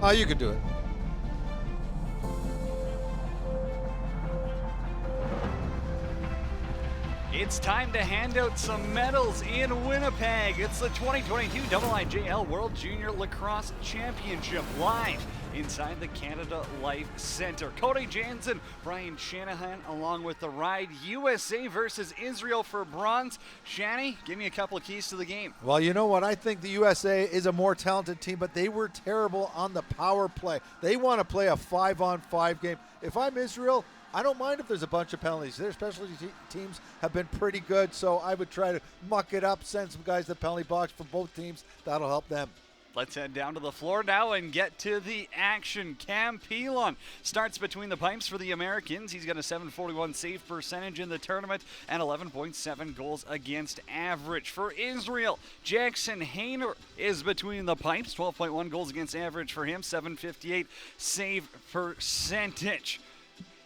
Oh, you can do it. It's time to hand out some medals in Winnipeg. It's the 2022 IIJL World Junior Lacrosse Championship live inside the Canada Life Center. Cody Jansen, Brian Shanahan, along with the ride. USA versus Israel for bronze. Shanny, give me a couple of keys to the game. Well, you know what? I think the USA is a more talented team, but they were terrible on the power play. They want to play a 5-on-5 game. If I'm Israel, I don't mind if there's a bunch of penalties. Their specialty teams have been pretty good, so I would try to muck it up, send some guys to the penalty box for both teams. That'll help them. Let's head down to the floor now and get to the action. Cam Pilon starts between the pipes for the Americans. He's got a .741 save percentage in the tournament and 11.7 goals against average. For Israel, Jackson Hayner is between the pipes. 12.1 goals against average for him. .758 save percentage.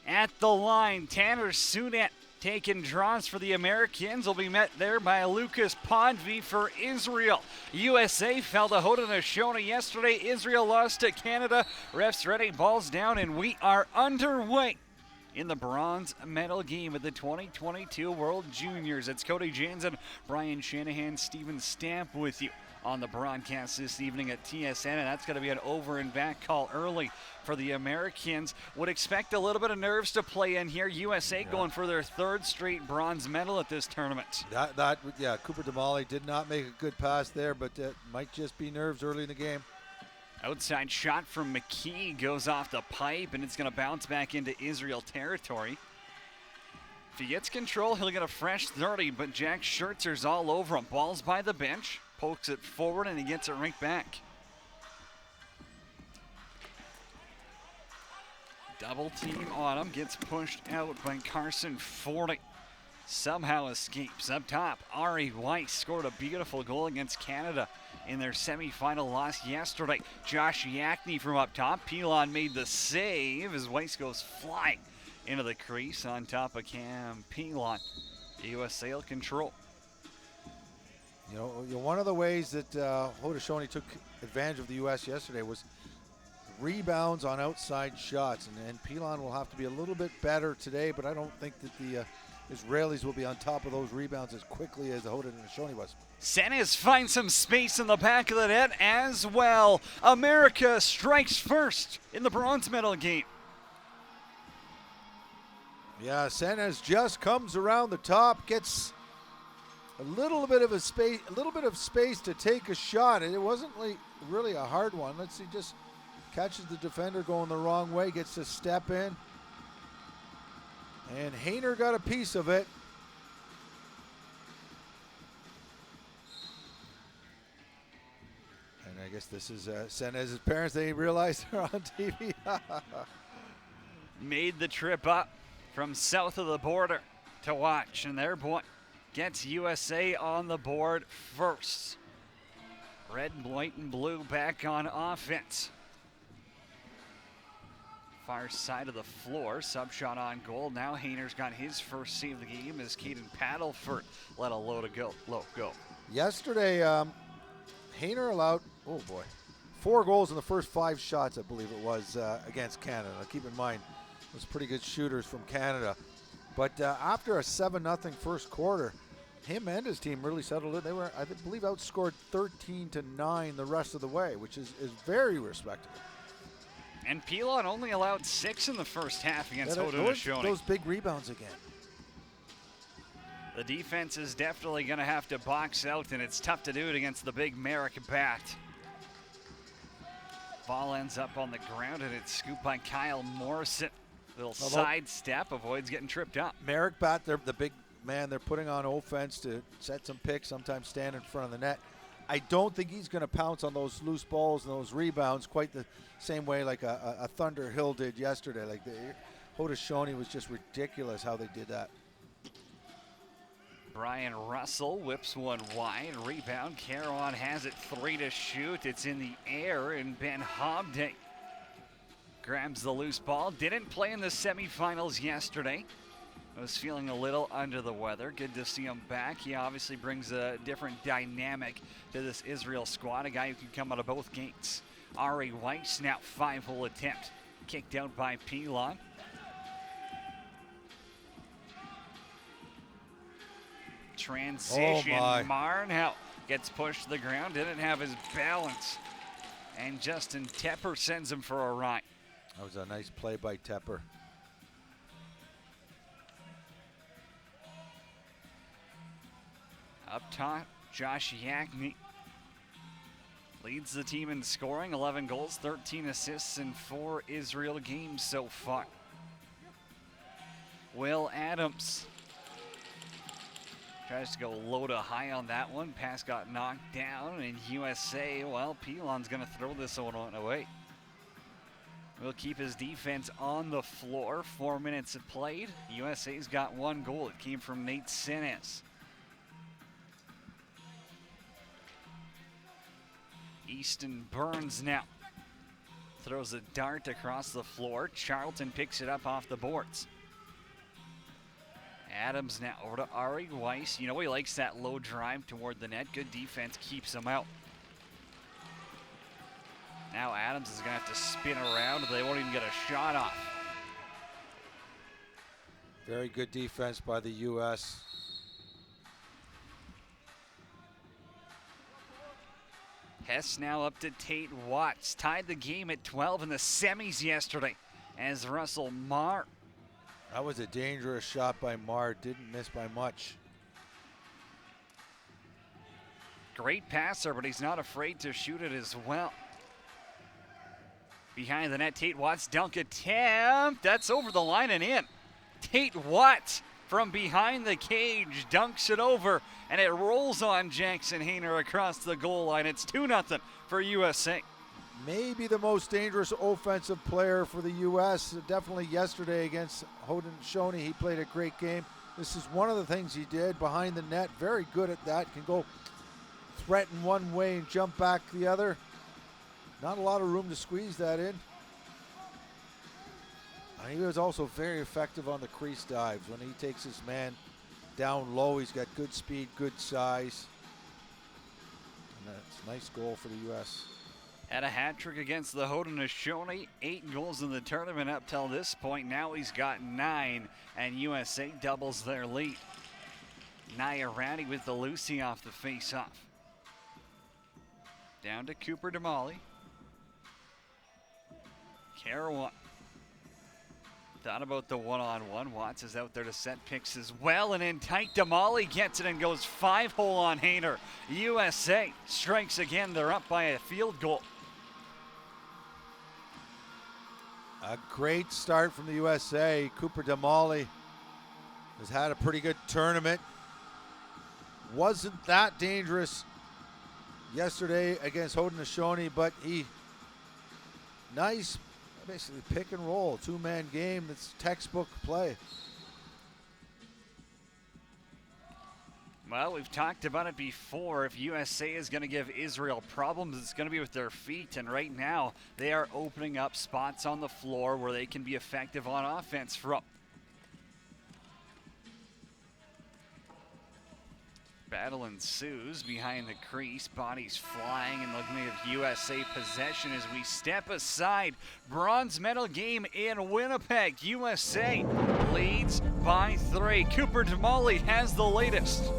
At the line, Tanner Sudet taking draws for the Americans. Will be met there by Lucas Podvey for Israel. USA fell to Haudenosaunee yesterday. Israel lost to Canada. Refs ready, balls down, and we are underway in the bronze medal game of the 2022 World Juniors. It's Cody Jansen, Brian Shanahan, Steven Stamp with you on the broadcast this evening at TSN, and that's going to be an over and back call early for the Americans. Would expect a little bit of nerves to play in here. USA going for their third straight bronze medal at this tournament. Cooper Damali did not make a good pass there, but it might just be nerves early in the game. Outside shot from McKee goes off the pipe, and it's going to bounce back into Israel territory. If he gets control, he'll get a fresh 30, but Jack Schertzer's all over him. Ball's by the bench, pokes it forward, and he gets it right back. Double team on him, gets pushed out by Carson 40. Somehow escapes. Up top, Ari Weiss scored a beautiful goal against Canada in their semifinal loss yesterday. Josh Yakney from up top. Pilon made the save as Weiss goes flying into the crease on top of Cam Pilon. USA will control. You know, one of the ways that Haudenosaunee took advantage of the U.S. yesterday was rebounds on outside shots, and Pilon will have to be a little bit better today, but I don't think that the Israelis will be on top of those rebounds as quickly as the Haudenosaunee was. Senes finds some space in the back of the net as well. America strikes first in the bronze medal game. Yeah, Senes just comes around the top, gets a little bit of space to take a shot, and it wasn't really a hard one. Let's see, just catches the defender going the wrong way, gets to step in, and Hayner got a piece of it. And I guess this is Senes' parents. They realize they're on TV. Made the trip up from south of the border to watch, and their boy gets USA on the board first. Red, white, and blue back on offense. Far side of the floor, sub shot on goal. Now Hayner's got his first save of the game as Caden Paddleford let a low go. Yesterday, Hayner allowed, 4 goals in the first 5 shots, I believe it was, against Canada. Now, keep in mind, it was pretty good shooters from Canada. But after a 7-0 first quarter, him and his team really settled it. They were, I believe, outscored 13-9 the rest of the way, which is very respectable. And Pilon only allowed 6 in the first half against Haudenosaunee. Those big rebounds again. The defense is definitely going to have to box out, and it's tough to do it against the big Merrick bat. Ball ends up on the ground, and it's scooped by Kyle Morrison. Little sidestep, avoids getting tripped up. Merrick bat, they're the big man. They're putting on offense to set some picks, sometimes stand in front of the net. I don't think he's going to pounce on those loose balls and those rebounds quite the same way like a Thunder Hill did yesterday. Like the Haudenosaunee was just ridiculous how they did that. Brian Russell whips one wide. Rebound. Caron has it 3 to shoot. It's in the air, and Ben Hobday grabs the loose ball. Didn't play in the semifinals yesterday. Was feeling a little under the weather. Good to see him back. He obviously brings a different dynamic to this Israel squad, a guy who can come out of both gates. Ari Weiss now 5-hole attempt. Kicked out by Pilon. Transition. Marnhout gets pushed to the ground. Didn't have his balance. And Justin Tepper sends him for a ride. That was a nice play by Tepper. Up top, Josh Yackney leads the team in scoring, 11 goals, 13 assists in 4 Israel games so far. Will Adams tries to go low to high on that one. Pass got knocked down, and USA, well, Pilon's going to throw this one away. Will keep his defense on the floor. 4 minutes of played. USA's got 1 goal. It came from Nate Sinis. Easton Burns now throws a dart across the floor. Charlton picks it up off the boards. Adams now over to Ari Weiss. You know he likes that low drive toward the net. Good defense keeps him out. Now Adams is going to have to spin around. They won't even get a shot off. Very good defense by the U.S. Hess now up to Tate Watts. Tied the game at 12 in the semis yesterday as Russell Marr. That was a dangerous shot by Marr. Didn't miss by much. Great passer, but he's not afraid to shoot it as well. Behind the net, Tate Watts dunk attempt. That's over the line and in. Tate Watts from behind the cage dunks it over, and it rolls on Jackson Hayner across the goal line. It's 2-0 for USA. Maybe the most dangerous offensive player for the U.S. Definitely yesterday against Haudenosaunee. He played a great game. This is one of the things he did behind the net. Very good at that. Can go threaten one way and jump back the other. Not a lot of room to squeeze that in. And he was also very effective on the crease dives. When he takes his man down low, he's got good speed, good size. And that's a nice goal for the U.S. Had a hat trick against the Haudenosaunee. 8 goals in the tournament up till this point. Now he's got 9, and USA doubles their lead. Nairati with the Lucy off the face-off. Down to Cooper Damali. Karawan thought about the one-on-one. Watts is out there to set picks as well, and in tight, Damali gets it and goes 5-hole on Hayner. USA strikes again. They're up by a field goal. A great start from the USA. Cooper Damali has had a pretty good tournament. Wasn't that dangerous yesterday against Haudenosaunee, but he nice basically pick and roll, 2-man game. That's textbook play. Well, we've talked about it before. If USA is going to give Israel problems, it's going to be with their feet. And right now, they are opening up spots on the floor where they can be effective on offense from. Battle ensues behind the crease. Bodies flying and looking at USA possession as we step aside. Bronze medal game in Winnipeg. USA leads by 3. Cooper Damali has the latest.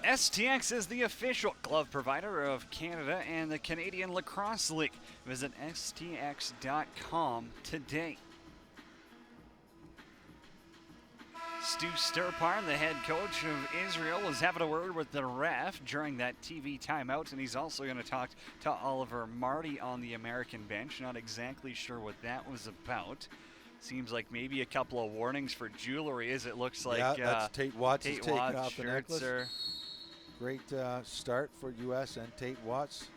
STX is the official glove provider of Canada and the Canadian Lacrosse League. Visit stx.com today. Stu Sturpar, the head coach of Israel, was having a word with the ref during that TV timeout, and he's also going to talk to Oliver Marty on the American bench. Not exactly sure what that was about. Seems like maybe a couple of warnings for jewelry, as it looks like. Yeah, that's Tate Watts is taking Watts off the necklace. Great start for U.S. and Tate Watts.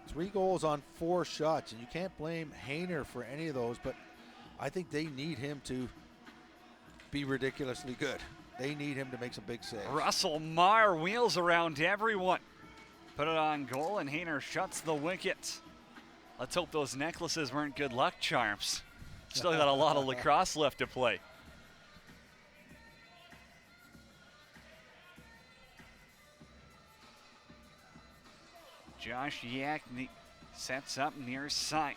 3 goals on 4 shots, and you can't blame Hayner for any of those, but I think they need him to be ridiculously good. They need him to make some big saves. Russell Marr wheels around everyone. Put it on goal, and Hayner shuts the wicket. Let's hope those necklaces weren't good luck charms. Still got a lot of lacrosse left to play. Josh Yakney sets up near side.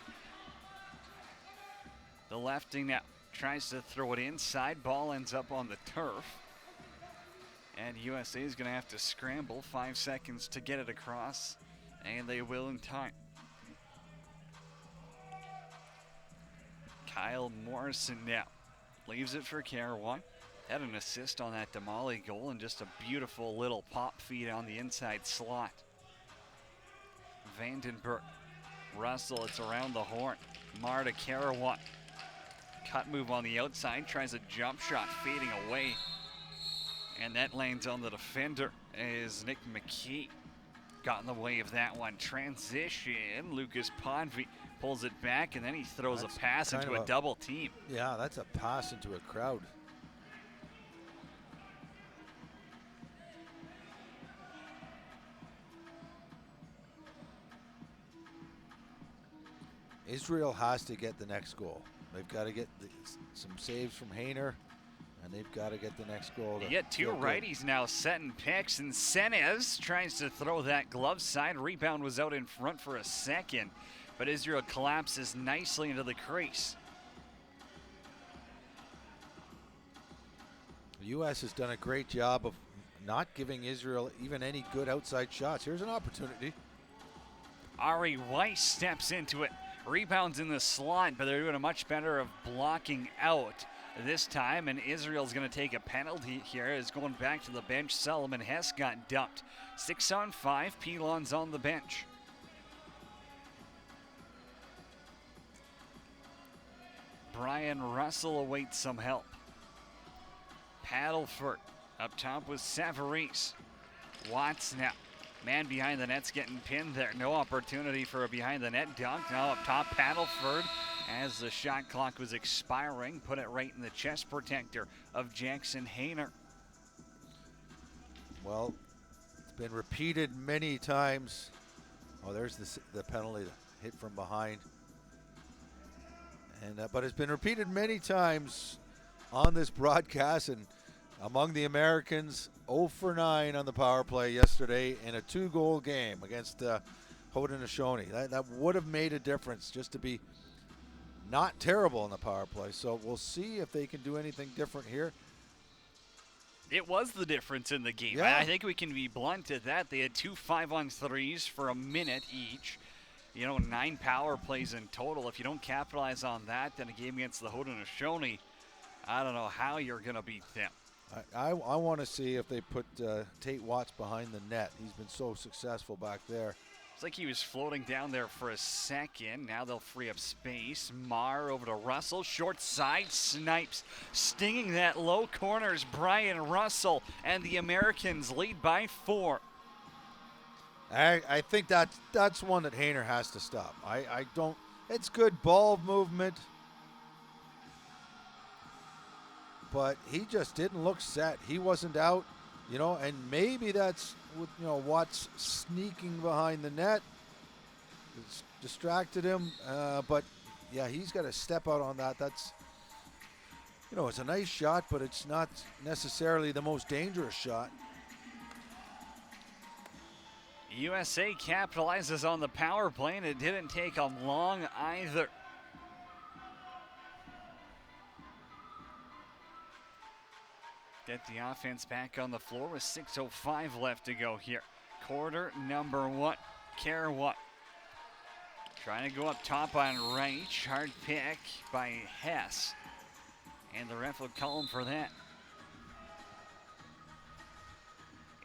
The lefty now tries to throw it inside. Ball ends up on the turf. And USA is going to have to scramble. 5 seconds to get it across. And they will in time. Kyle Morrison now leaves it for Carawan. Had an assist on that Damali goal and just a beautiful little pop feed on the inside slot. Vandenberg. Russell, it's around the horn. Marr to Carawan. Cut move on the outside, tries a jump shot, fading away. And that lands on the defender as Nick McKee got in the way of that one. Transition, Lucas Podvey pulls it back, and then he throws a pass into a double team. Yeah, that's a pass into a crowd. Israel has to get the next goal. They've got to get some saves from Hayner, and they've got to get the next goal. You get 2 righties now setting picks, and Senez tries to throw that glove side. Rebound was out in front for a second, but Israel collapses nicely into the crease. The U.S. has done a great job of not giving Israel even any good outside shots. Here's an opportunity. Ari Weiss steps into it. Rebounds in the slot, but they're doing a much better of blocking out this time, and Israel's going to take a penalty here. Is going back to the bench. Solomon Hess got dumped. 6 on 5. Pilon's on the bench. Brian Russell awaits some help. Paddleford up top with Savarese. Watts now. Man behind the net's getting pinned there. No opportunity for a behind the net dunk. Now up top, Paddleford, as the shot clock was expiring, put it right in the chest protector of Jackson Hayner. Well, it's been repeated many times. Oh, there's the penalty, hit from behind. And but it's been repeated many times on this broadcast and among the Americans. 0 for 9 on the power play yesterday in a 2-goal game against Haudenosaunee. That would have made a difference just to be not terrible in the power play. So we'll see if they can do anything different here. It was the difference in the game. Yeah. I think we can be blunt at that. They had 2 5-on-3s for a minute each. 9 power plays in total. If you don't capitalize on that, then a game against the Haudenosaunee, I don't know how you're going to beat them. I want to see if they put Tate Watts behind the net. He's been so successful back there. It's like he was floating down there for a second. Now they'll free up space. Marr over to Russell. Short side snipes. Stinging that low corners, Brian Russell. And the Americans lead by 4. I think that's one that Hayner has to stop. I don't. It's good ball movement. But he just didn't look set. He wasn't out, and maybe that's with, Watts sneaking behind the net. It's distracted him. But, yeah, he's got to step out on that. That's, it's a nice shot, but it's not necessarily the most dangerous shot. USA capitalizes on the power play, and it didn't take them long either. Get the offense back on the floor with 6:05 left to go here. Quarter number 1. Karawan trying to go up top on Reich. Hard pick by Hess. And the ref will call him for that.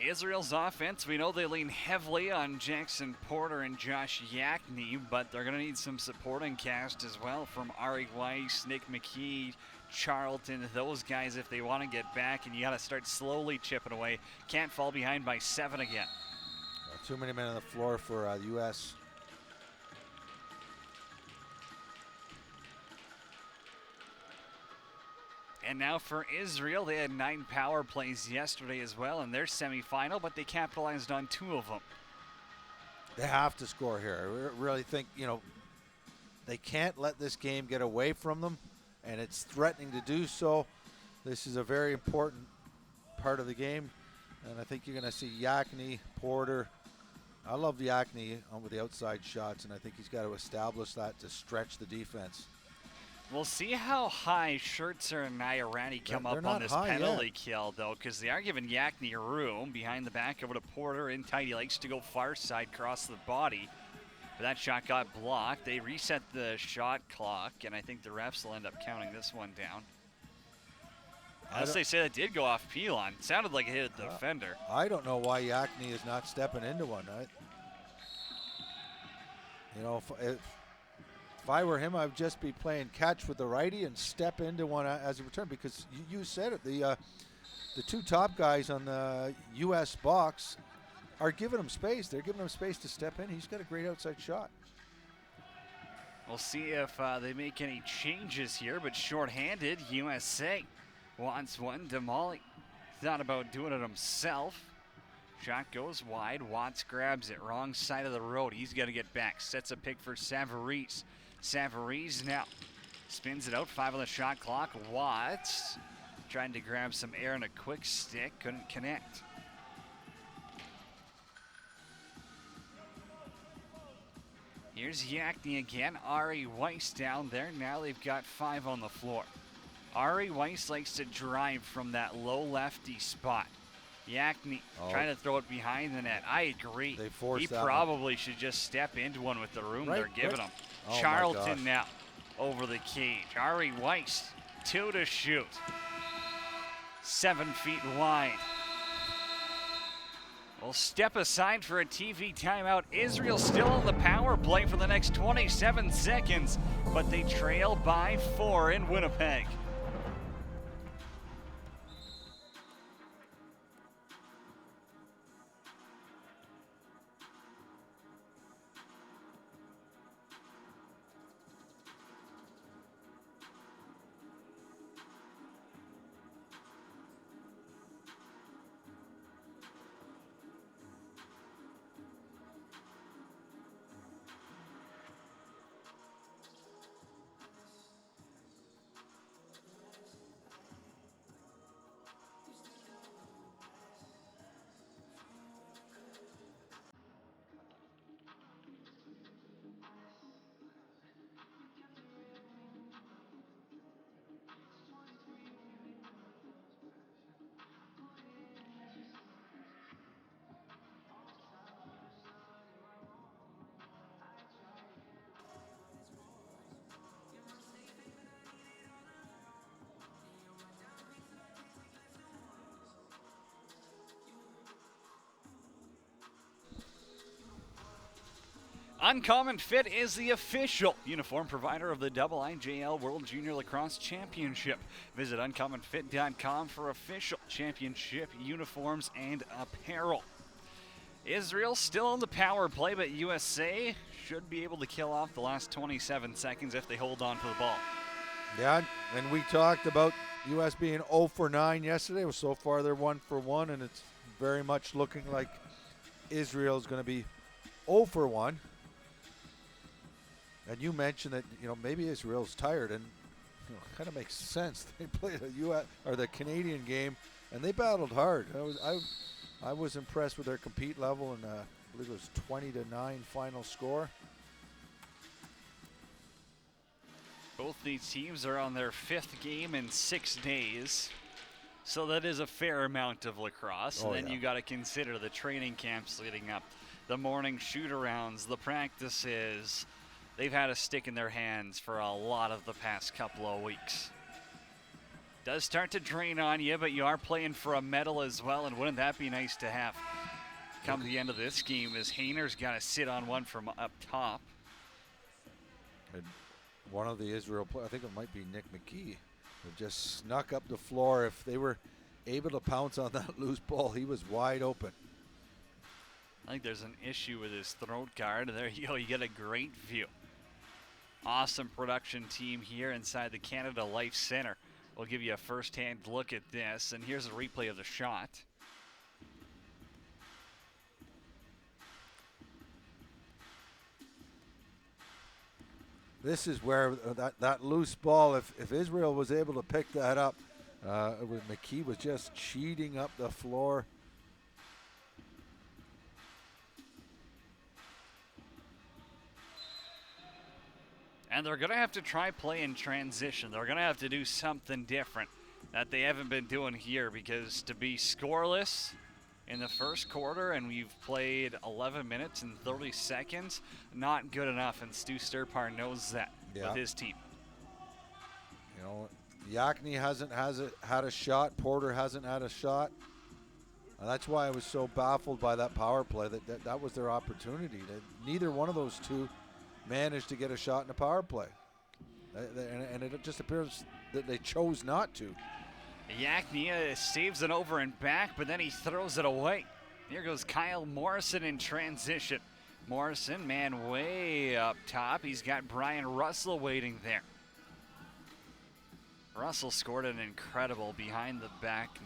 Israel's offense, we know they lean heavily on Jackson Porter and Josh Yakney, but they're going to need some supporting cast as well from Ari Weiss, Nick McKee, Charlton, those guys if they want to get back, and you got to start slowly chipping away. Can't fall behind by 7 again. Too many men on the floor for the U.S. And now for Israel, they had 9 power plays yesterday as well in their semifinal, but they capitalized on 2 of them. They have to score here. I really think, they can't let this game get away from them, and it's threatening to do so. This is a very important part of the game, and I think you're going to see Yakney, Porter. I love Yakney with the outside shots, and I think he's got to establish that to stretch the defense. We'll see how high Schertzer and Nairani come up on this penalty kill, though, because they are giving Yakney room behind the back over to Porter in tight. He likes to go far side, cross the body. But that shot got blocked. They reset the shot clock, and I think the refs will end up counting this one down. Unless they say that did go off Pilon. It sounded like it hit the defender. I don't know why Yakney is not stepping into one. If I were him, I'd just be playing catch with the righty and step into one as a return, because you said it. The 2 top guys on the U.S. box are giving him space. They're giving him space to step in. He's got a great outside shot. We'll see if they make any changes here, but shorthanded, USA wants one. Damali thought about doing it himself. Shot goes wide. Watts grabs it. Wrong side of the road. He's got to get back. Sets a pick for Savarese. Savarese now spins it out. 5 on the shot clock. Watts trying to grab some air in a quick stick. Couldn't connect. Here's Yakney again. Ari Weiss down there. Now they've got 5 on the floor. Ari Weiss likes to drive from that low lefty spot. Yakney trying to throw it behind the net. I agree. He probably should just step into one with the room they're giving him. Oh, Charlton now over the cage. Ari Weiss, 2 to shoot. 7 feet wide. We'll step aside for a TV timeout. Israel still on the power play for the next 27 seconds, but they trail by 4 in Winnipeg. Uncommon Fit is the official uniform provider of the IIJL World Junior Lacrosse Championship. Visit uncommonfit.com for official championship uniforms and apparel. Israel still on the power play, but USA should be able to kill off the last 27 seconds if they hold on to the ball. Yeah, and we talked about U.S. being 0 for 9 yesterday. Well, so far they're 1 for 1, and it's very much looking like Israel is going to be 0 for 1. And you mentioned that, maybe Israel's tired, and kind of makes sense. They played the Canadian game, and they battled hard. I was impressed with their compete level, and I believe it was 20-9 final score. Both these teams are on their 5th game in 6 days. So that is a fair amount of lacrosse. Oh, And then yeah. you got to consider the training camps leading up, the morning shoot-arounds, the practices. They've had a stick in their hands for a lot of the past couple of weeks. Does start to drain on you, but you are playing for a medal as well, and wouldn't that be nice to have come the end of this game as Hayner's got to sit on one from up top. And one of the Israel players, I think it might be Nick McKee, who just snuck up the floor. If they were able to pounce on that loose ball, he was wide open. I think there's an issue with his throat guard. There you go, you get a great view. Awesome production team here inside the Canada Life Center. We'll give you a first-hand look at this, and here's a replay of the shot. This is where that loose ball, if Israel was able to pick that up, McKee was just cheating up the floor. And they're going to have to try play in transition. They're going to have to do something different that they haven't been doing here, because to be scoreless in the first quarter, and we've played 11 minutes and 30 seconds, not good enough, and Stu Sturpar knows that with his team. You know, Yakni hasn't had a shot. Porter hasn't had a shot. And that's why I was so baffled by that power play. That was their opportunity. Neither one of those two managed to get a shot in a power play. And it just appears that they chose not to. Yakni saves it over and back, but then he throws it away. Here goes Kyle Morrison in transition. Morrison, man, way up top. He's got Brian Russell waiting there. Russell scored an incredible behind the back of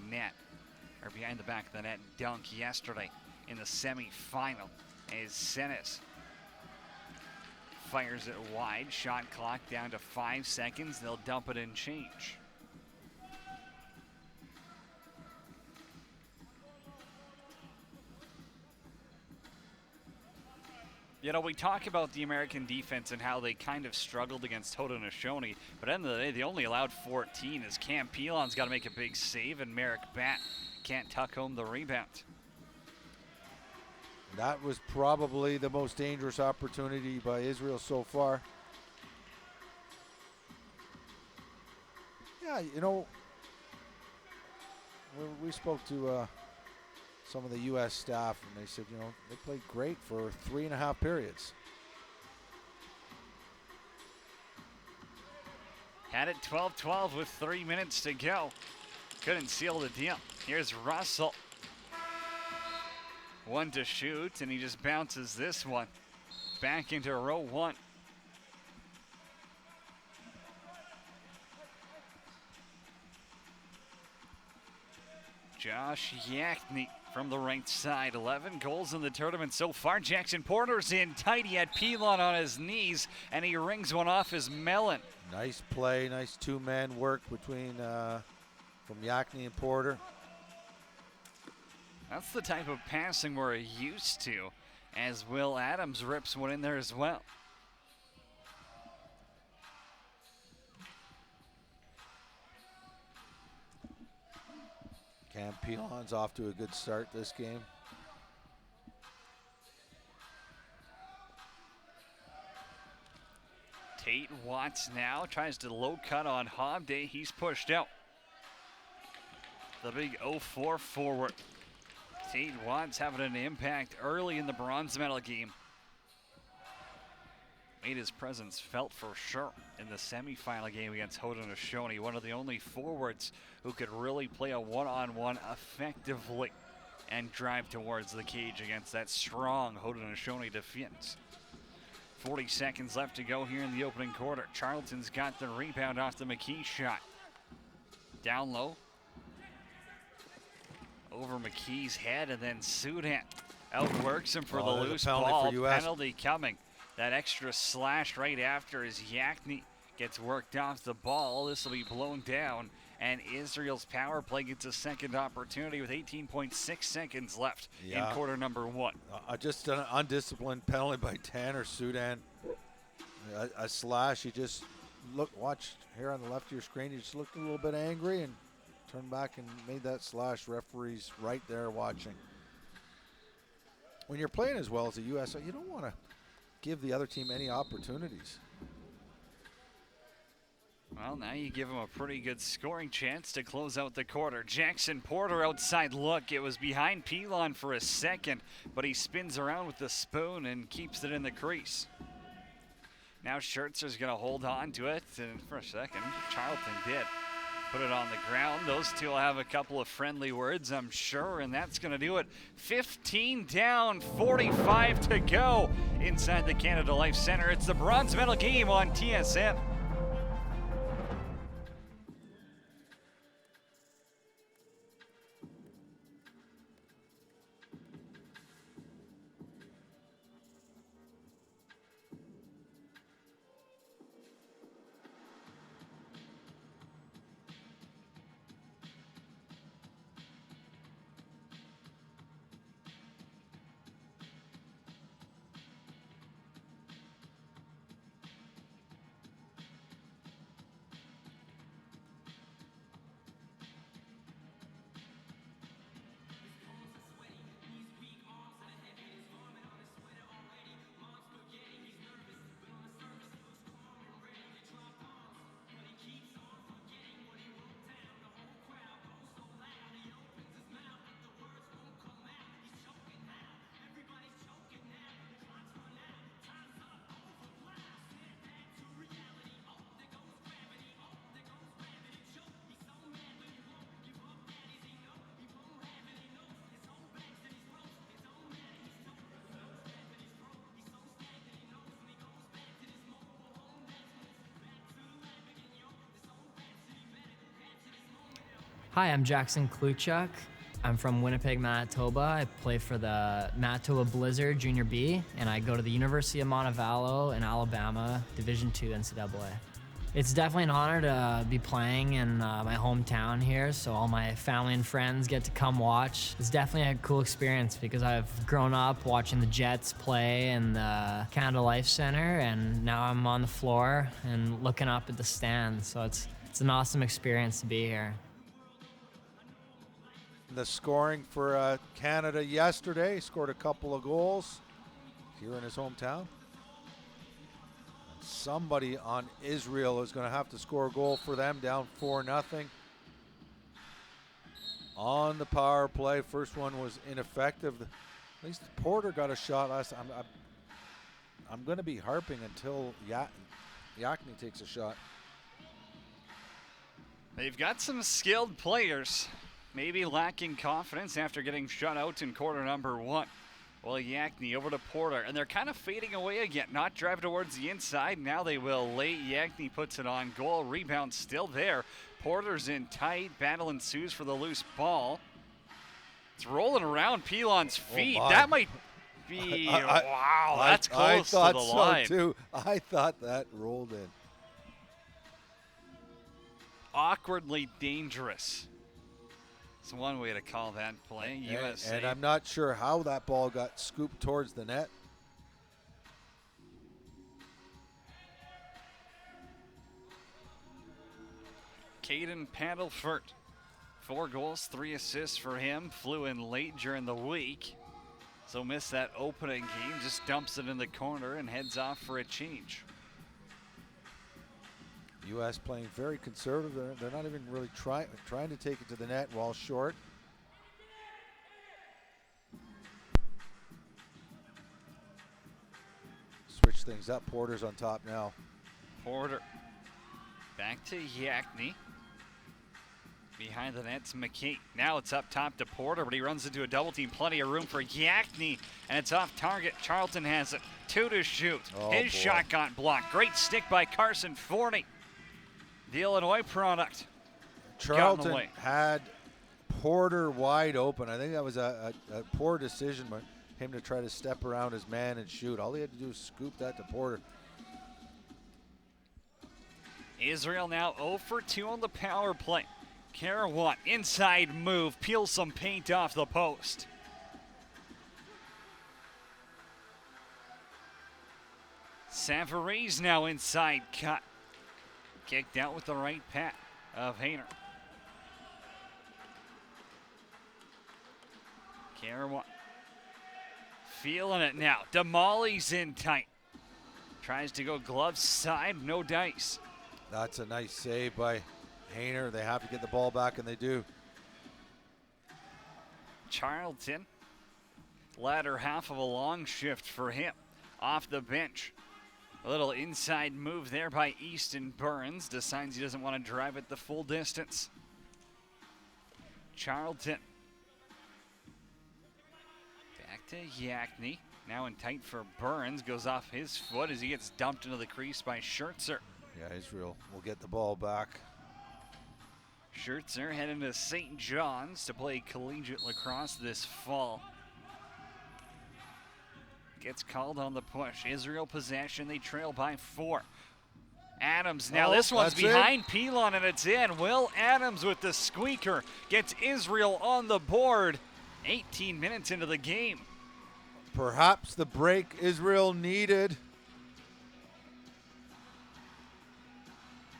the net dunk yesterday in the semifinal. As Senes fires it wide, shot clock down to 5 seconds. They'll dump it and change. You know, we talk about the American defense and how they kind of struggled against Haudenosaunee, but at the end of the day, they only allowed 14 as Cam Pilon's got to make a big save and Merrick Batt can't tuck home the rebound. That was probably the most dangerous opportunity by Israel so far. Yeah, you know, we spoke to some of the U.S. staff, and they said, you know, they played great for 3.5 periods. Had it 12-12 with 3 minutes to go. Couldn't seal the deal. Here's Russell. One to shoot, and he just bounces this one back into row one. Josh Yakni from the right side. 11 goals in the tournament so far. Jackson Porter's in tight. He had Pilon on his knees, and he rings one off his melon. Nice play, nice two-man work between from Yakni and Porter. That's the type of passing we're used to, as Will Adams rips one in there as well. Cam Pilon's off to a good start this game. Tate Watts now tries to low cut on Hobday. He's pushed out. The big 0-4 forward. Tate Watts having an impact early in the bronze medal game. Made his presence felt for sure in the semifinal game against Haudenosaunee. One of the only forwards who could really play a one-on-one effectively and drive towards the cage against that strong Haudenosaunee defense. 40 seconds left to go here in the opening quarter. Charlton's got the rebound off the McKee shot. Down low. Over McKee's head, and then Sudan outworks him for the loose ball. Penalty coming. That extra slash right after as Yakni gets worked off the ball. This will be blown down, and Israel's power play gets a second opportunity with 18.6 seconds left in quarter number one. Just an undisciplined penalty by Tanner Sudan. A slash. He just watch here on the left of your screen. He just looked a little bit angry and turned back and made that slash. Referees right there watching. When you're playing as well as the U.S., you don't want to give the other team any opportunities. Well, now you give him a pretty good scoring chance to close out the quarter. Jackson Porter outside look. It was behind Pilon for a second, but he spins around with the spoon and keeps it in the crease. Now Schertzer's going to hold on to it, and for a second, Charlton did put it on the ground. Those two will have a couple of friendly words, I'm sure, and that's going to do it. 15 down, 45 to go inside the Canada Life Center. It's the bronze medal game on TSN. Hi, I'm Jackson Kluchuk. I'm from Winnipeg, Manitoba. I play for the Manitoba Blizzard Junior B, and I go to the University of Montevallo in Alabama, Division II NCAA. It's definitely an honor to be playing in my hometown here, so all my family and friends get to come watch. It's definitely a cool experience because I've grown up watching the Jets play in the Canada Life Center, and now I'm on the floor and looking up at the stands, so it's an awesome experience to be here. The scoring for Canada yesterday, scored a couple of goals here in his hometown. Somebody on Israel is going to have to score a goal for them, down 4-0. On the power play, first one was ineffective. At least Porter got a shot last time. I'm going to be harping until Yakni takes a shot. They've got some skilled players, maybe lacking confidence after getting shut out in quarter number one. Well, Yakni over to Porter, and they're kind of fading away again. Not drive towards the inside. Now they will late. Yakni puts it on goal. Rebound still there. Porter's in tight. Battle ensues for the loose ball. It's rolling around Pilon's feet. That might be, wow, that's close to the line. I thought so too. I thought that rolled in. Awkwardly dangerous. It's one way to call that play. USA. And I'm not sure how that ball got scooped towards the net. Caden Paddleford, 4 goals, 3 assists for him. Flew in late during the week, so missed that opening game. Just dumps it in the corner and heads off for a change. U.S. playing very conservative. They're not even really trying to take it to the net while short. Switch things up. Porter's on top now. Porter back to Yakni. Behind the net's McKee. Now it's up top to Porter, but he runs into a double team. Plenty of room for Yakni, and it's off target. Charlton has it. 2 to shoot. His shot got blocked. Great stick by Carson Forney, the Illinois product. Charlton had Porter wide open. I think that was a poor decision by him to try to step around his man and shoot. All he had to do was scoop that to Porter. Israel now 0 for 2 on the power play. Karawan, inside move, peels some paint off the post. Savaree's now inside cut. Kicked out with the right pat of Hayner. Caraway feeling it now. Damali's in tight. Tries to go glove side, no dice. That's a nice save by Hayner. They have to get the ball back, and they do. Charlton, latter half of a long shift for him. Off the bench. A little inside move there by Easton Burns. Decides he doesn't want to drive it the full distance. Charlton. Back to Yakney. Now in tight for Burns. Goes off his foot as he gets dumped into the crease by Schertzer. Yeah, Israel will get the ball back. Schertzer heading to St. John's to play collegiate lacrosse this fall. Gets called on the push. Israel possession. They trail by 4. Adams now. This one's behind Pilon and it's in. Will Adams with the squeaker gets Israel on the board. 18 minutes into the game. Perhaps the break Israel needed.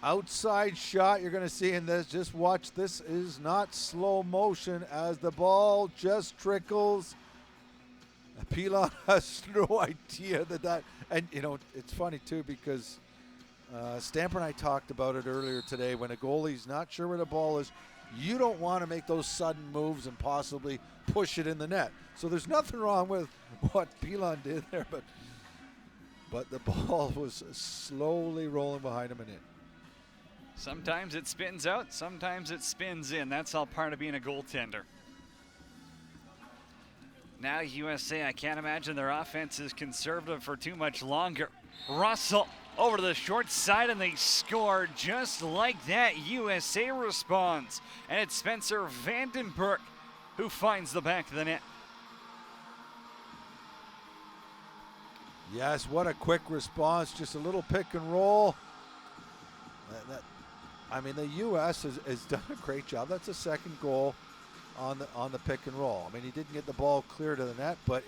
Outside shot you're going to see in this. Just watch. This is not slow motion as the ball just trickles. Pilon has no idea that, and you know, it's funny too because Stamper and I talked about it earlier today. When a goalie's not sure where the ball is, you don't want to make those sudden moves and possibly push it in the net. So there's nothing wrong with what Pilon did there, but the ball was slowly rolling behind him and in. Sometimes it spins out, sometimes it spins in. That's all part of being a goaltender. Now USA, I can't imagine their offense is conservative for too much longer. Russell over to the short side and they score just like that. USA responds. And it's Spencer Vandenberg who finds the back of the net. Yes, what a quick response. Just a little pick and roll. I mean, the U.S. has done a great job. That's a second goal on the pick and roll. I mean, he didn't get the ball clear to the net, but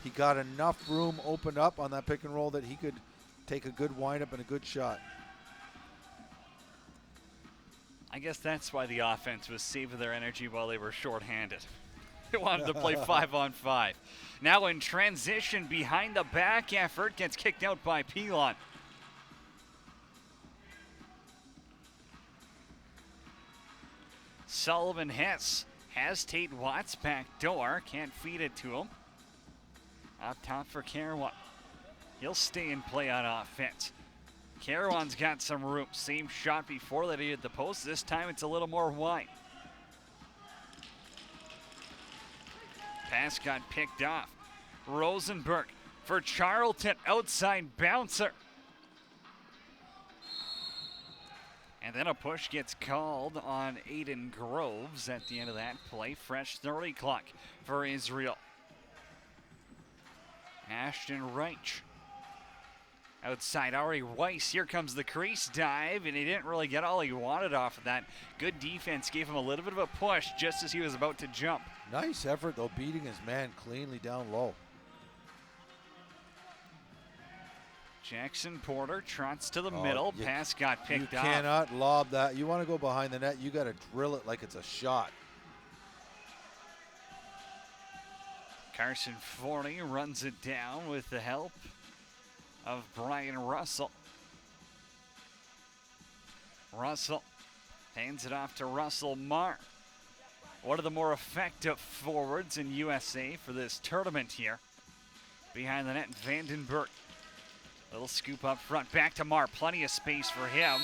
he got enough room opened up on that pick and roll that he could take a good windup and a good shot. I guess that's why the offense was saving their energy while they were shorthanded. They wanted to play 5-on-5. Now in transition, behind the back effort, gets kicked out by Pilon. Sullivan Hess has Tate Watts back door. Can't feed it to him. Up top for Carawan. He'll stay in play on offense. Carawan's got some room. Same shot before that he hit the post. This time it's a little more wide. Pass got picked off. Rosenberg for Charlton. Outside bouncer. And then a push gets called on Aiden Groves at the end of that play. Fresh 30 clock for Israel. Ashton Reich. Outside Ari Weiss. Here comes the crease dive, and he didn't really get all he wanted off of that. Good defense gave him a little bit of a push just as he was about to jump. Nice effort, though, beating his man cleanly down low. Jackson Porter trots to the middle. Pass got picked off. You cannot lob that. You want to go behind the net, you got to drill it like it's a shot. Carson Forney runs it down with the help of Brian Russell. Russell hands it off to Russell Marr. One of the more effective forwards in USA for this tournament here. Behind the net, Vandenberg. Little scoop up front, back to Marr, plenty of space for him.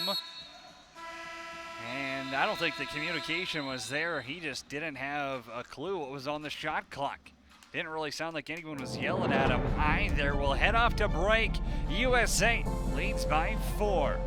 And I don't think the communication was there. He just didn't have a clue what was on the shot clock. Didn't really sound like anyone was yelling at him either. We'll head off to break. USA leads by 4.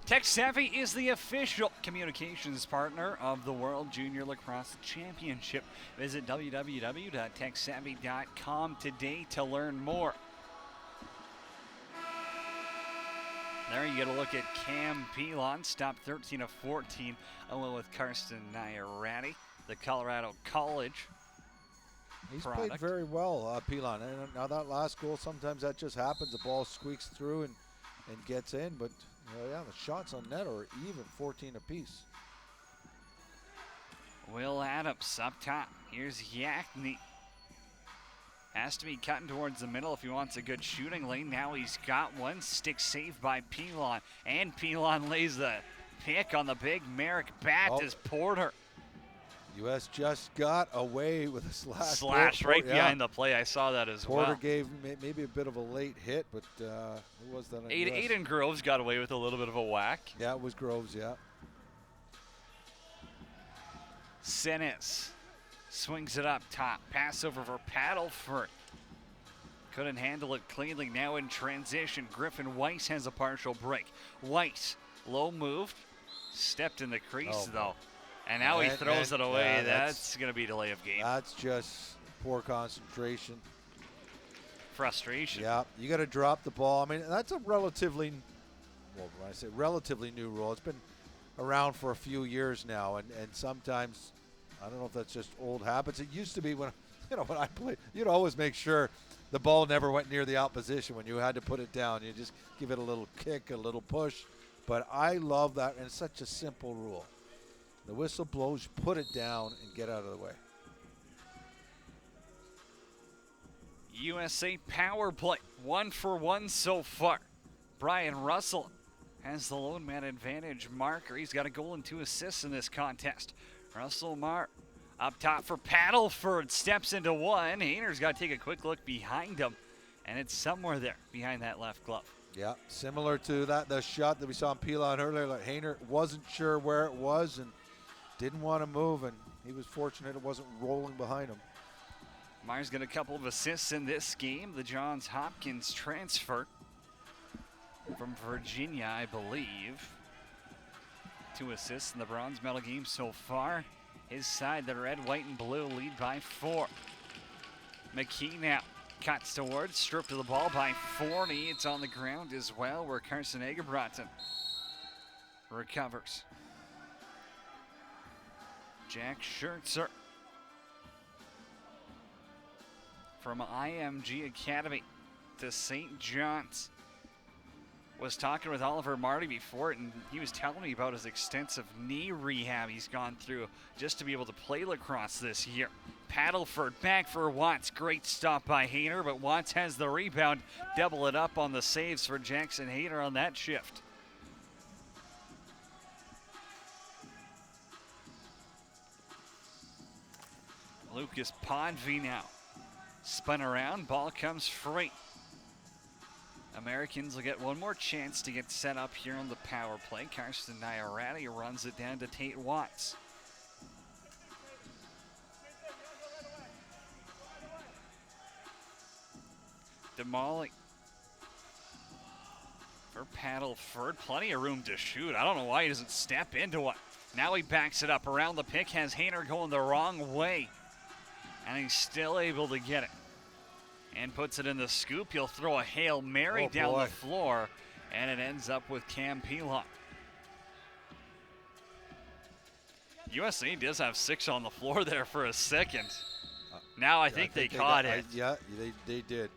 TechSavvy is the official communications partner of the World Junior Lacrosse Championship. Visit www.techsavvy.com today to learn more. There you get a look at Cam Pilon, stopped 13 of 14, along with Karsten Nyarati, the Colorado College He's product. played very well, Pilon. And now that last goal, sometimes that just happens. The ball squeaks through and gets in, but yeah, the shots on net are even, 14 apiece. Will Adams up top. Here's Yakny. Has to be cutting towards the middle if he wants a good shooting lane. Now he's got one. Stick saved by Pilon. And Pilon lays the pick on the big Merrick bat as Porter. U.S. just got away with a slash right behind the play. I saw that as well. Porter gave maybe a bit of a late hit, but who was that? Aiden Groves got away with a little bit of a whack. Yeah, it was Groves, yeah. Senes swings it up top. Pass over for Paddleford. Couldn't handle it cleanly. Now in transition, Griffin Weiss has a partial break. Weiss, low move, stepped in the crease though. And now he throws it away. That's going to be delay of game. That's just poor concentration. Frustration. Yeah, you got to drop the ball. I mean, that's a relatively, well, when I say relatively new rule, it's been around for a few years now, and sometimes, I don't know if that's just old habits. It used to be when I played, you'd always make sure the ball never went near the opposition when you had to put it down. You just give it a little kick, a little push. But I love that, and it's such a simple rule. The whistle blows, you put it down, and get out of the way. USA power play, 1-for-1 so far. Brian Russell has the lone man advantage marker. He's got a goal and 2 assists in this contest. Russell Marr up top for Paddleford, steps into one. Hayner's got to take a quick look behind him, and it's somewhere there behind that left glove. Yeah, similar to the shot that we saw in Pilon earlier. Like Hayner wasn't sure where it was and didn't want to move, and he was fortunate it wasn't rolling behind him. Myers got a couple of assists in this game. The Johns Hopkins transfer from Virginia, I believe. 2 assists in the bronze medal game so far. His side, the red, white, and blue, lead by 4. McKee now cuts towards, stripped of the ball by 40. It's on the ground as well, where Carson Egerbrotten recovers. Jack Schertzer from IMG Academy to St. John's. Was talking with Oliver Marty before it, and he was telling me about his extensive knee rehab he's gone through just to be able to play lacrosse this year. Paddleford back for Watts. Great stop by Hayner, but Watts has the rebound. Double it up on the saves for Jackson Hayner on that shift. Lucas Podvey now. Spun around, ball comes free. Americans will get one more chance to get set up here on the power play. Karsten Nyarati runs it down to Tate Watts. Damali for Paddleford. Plenty of room to shoot. I don't know why he doesn't step into it. Now he backs it up around the pick, has Hayner going the wrong way. And he's still able to get it. And puts it in the scoop. He'll throw a Hail Mary down the floor, and it ends up with Cam Pilon. USA does have 6 on the floor there for a second. Now I think they caught it. Yeah, they did.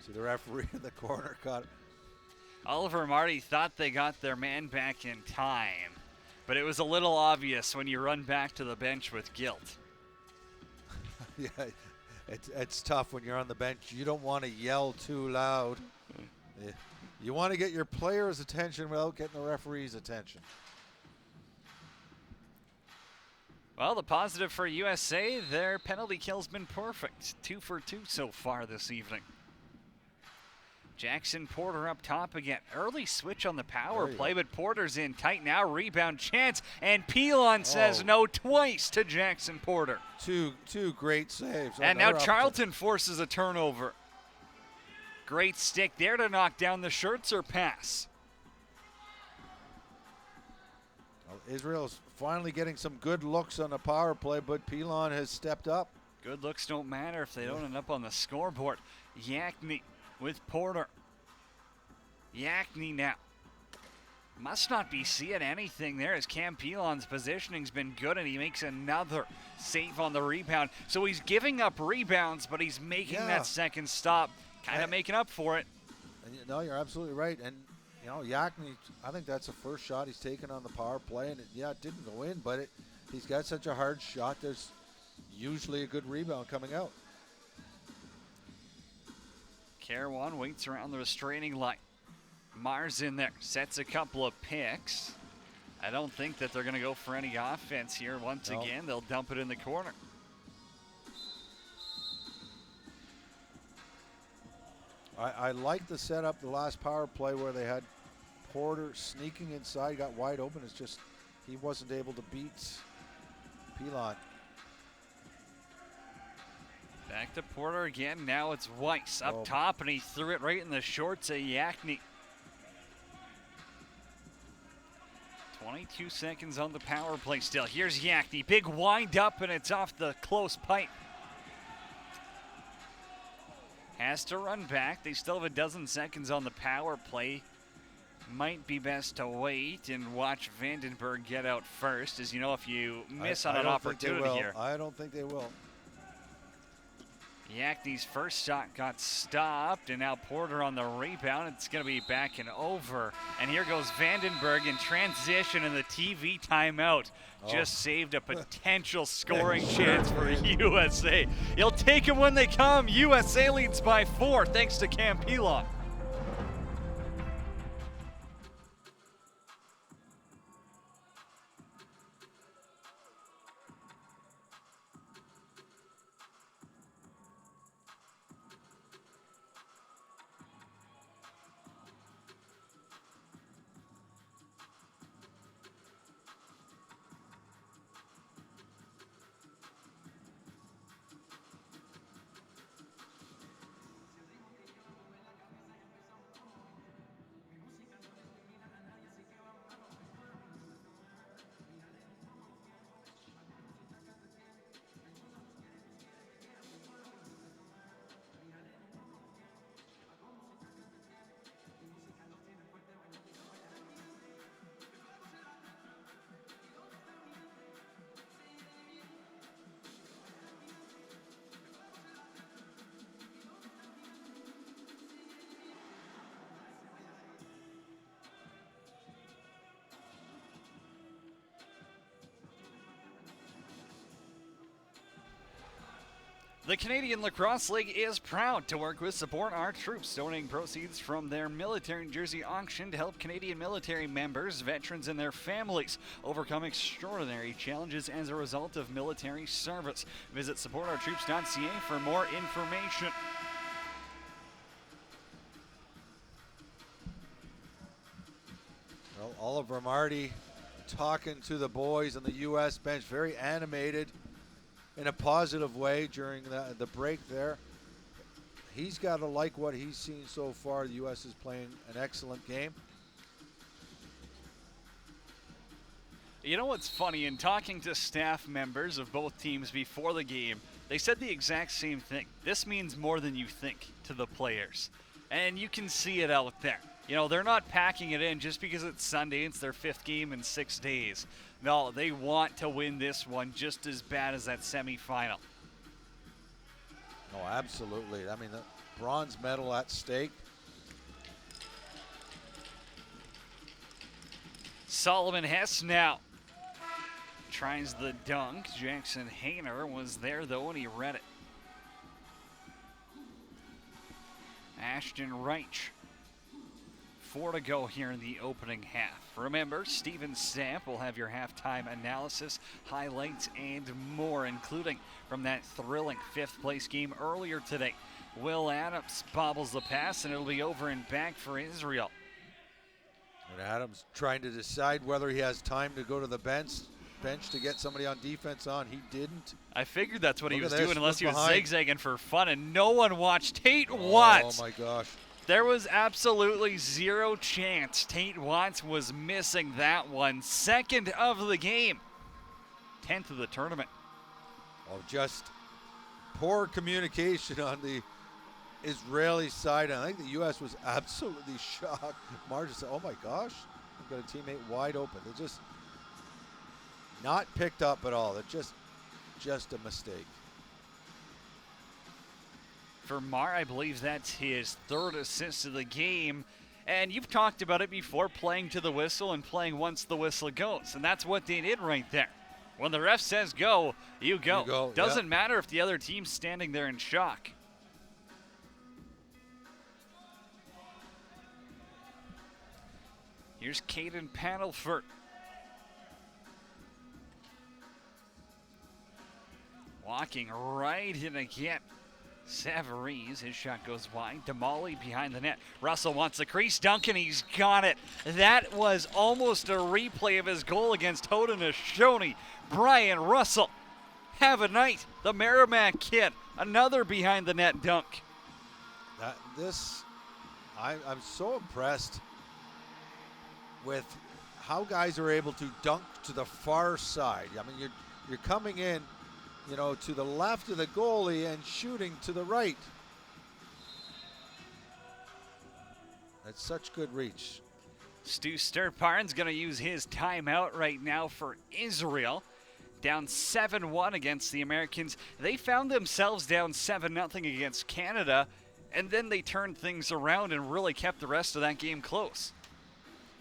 See, the referee in the corner caught it. Oliver Marty thought they got their man back in time, but it was a little obvious when you run back to the bench with guilt. Yeah. It's tough when you're on the bench. You don't want to yell too loud. You want to get your players' attention without getting the referee's attention. Well, the positive for USA, their penalty kill's been perfect. 2 for 2 so far this evening. Jackson Porter up top again. Early switch on the power play, but Porter's in tight now. Rebound chance, and Pilon says no twice to Jackson Porter. Two great saves. And now Charlton forces a turnover. Great stick there to knock down the Schertzer pass. Well, Israel's finally getting some good looks on the power play, but Pilon has stepped up. Good looks don't matter if they don't end up on the scoreboard. Yakni with Porter. Yakni now. Must not be seeing anything there as Cam Pilon's positioning's been good, and he makes another save on the rebound. So he's giving up rebounds, but he's making that second stop, kind of making up for it. And no, you're absolutely right. And, you know, Yakni, I think that's the first shot he's taken on the power play. And, it didn't go in, but he's got such a hard shot. There's usually a good rebound coming out. Karawan waits around the restraining line. Mars in there, sets a couple of picks. I don't think that they're going to go for any offense here. Once again, they'll dump it in the corner. I like the setup, the last power play where they had Porter sneaking inside, got wide open. It's just he wasn't able to beat Pilon. Back to Porter again. Now it's Weiss up top, and he threw it right in the shorts of Yakni. 22 seconds on the power play still. Here's Yakni. Big wind up, and it's off the close pipe. Has to run back. They still have a dozen seconds on the power play. Might be best to wait and watch Vandenberg get out first. As you know, if you miss on an opportunity here. I don't think they will. Yakni's first shot got stopped, and now Porter on the rebound. It's going to be back and over. And here goes Vandenberg in transition, and the TV timeout just saved a potential scoring chance for USA. You'll take them when they come. USA leads by 4 thanks to Cam Pilon. The Canadian Lacrosse League is proud to work with Support Our Troops, donating proceeds from their military jersey auction to help Canadian military members, veterans, and their families overcome extraordinary challenges as a result of military service. Visit supportourtroops.ca for more information. Well, Oliver Marty talking to the boys on the U.S. bench, very animated in a positive way during the break there. He's got to like what he's seen so far. The U.S. is playing an excellent game. You know what's funny? In talking to staff members of both teams before the game, they said the exact same thing. This means more than you think to the players. And you can see it out there. You know, they're not packing it in just because it's Sunday. It's their 5th game in 6 days. No, they want to win this one just as bad as that semifinal. Oh, absolutely. I mean, the bronze medal at stake. Solomon Hess now tries the dunk. Jackson Hayner was there, though, and he read it. Ashton Reich. 4 to go here in the opening half. Remember, Steven Stamp will have your halftime analysis, highlights, and more, including from that thrilling 5th place game earlier today. Will Adams bobbles the pass, and it'll be over and back for Israel. And Adams trying to decide whether he has time to go to the bench to get somebody on defense on. He didn't. I figured that's what he was doing, unless he was zigzagging for fun, and no one watched. Tate Watts. Oh my gosh. There was absolutely zero chance Tate Watts was missing that one. Second of the game. 10th of the tournament. Oh, just poor communication on the Israeli side. And I think the U.S. was absolutely shocked. Marge said, oh my gosh, I've got a teammate wide open. They're just not picked up at all. They're just a mistake. For Mar, I believe that's his third assist of the game. And you've talked about it before, playing to the whistle and playing once the whistle goes. And that's what they did right there. When the ref says go, you go. You go, Doesn't matter if the other team's standing there in shock. Here's Caden Paddleford. Walking right in again. Savarese, his shot goes wide. Damali behind the net. Russell wants the crease dunk, and he's got it. That was almost a replay of his goal against Haudenosaunee. Brian Russell, have a night. The Merrimack kid, another behind the net dunk. I'm so impressed with how guys are able to dunk to the far side. I mean, you're coming in, you know, to the left of the goalie and shooting to the right. That's such good reach. Stu Sturparn's going to use his timeout right now for Israel. Down 7-1 against the Americans. They found themselves down 7-0 against Canada, and then they turned things around and really kept the rest of that game close.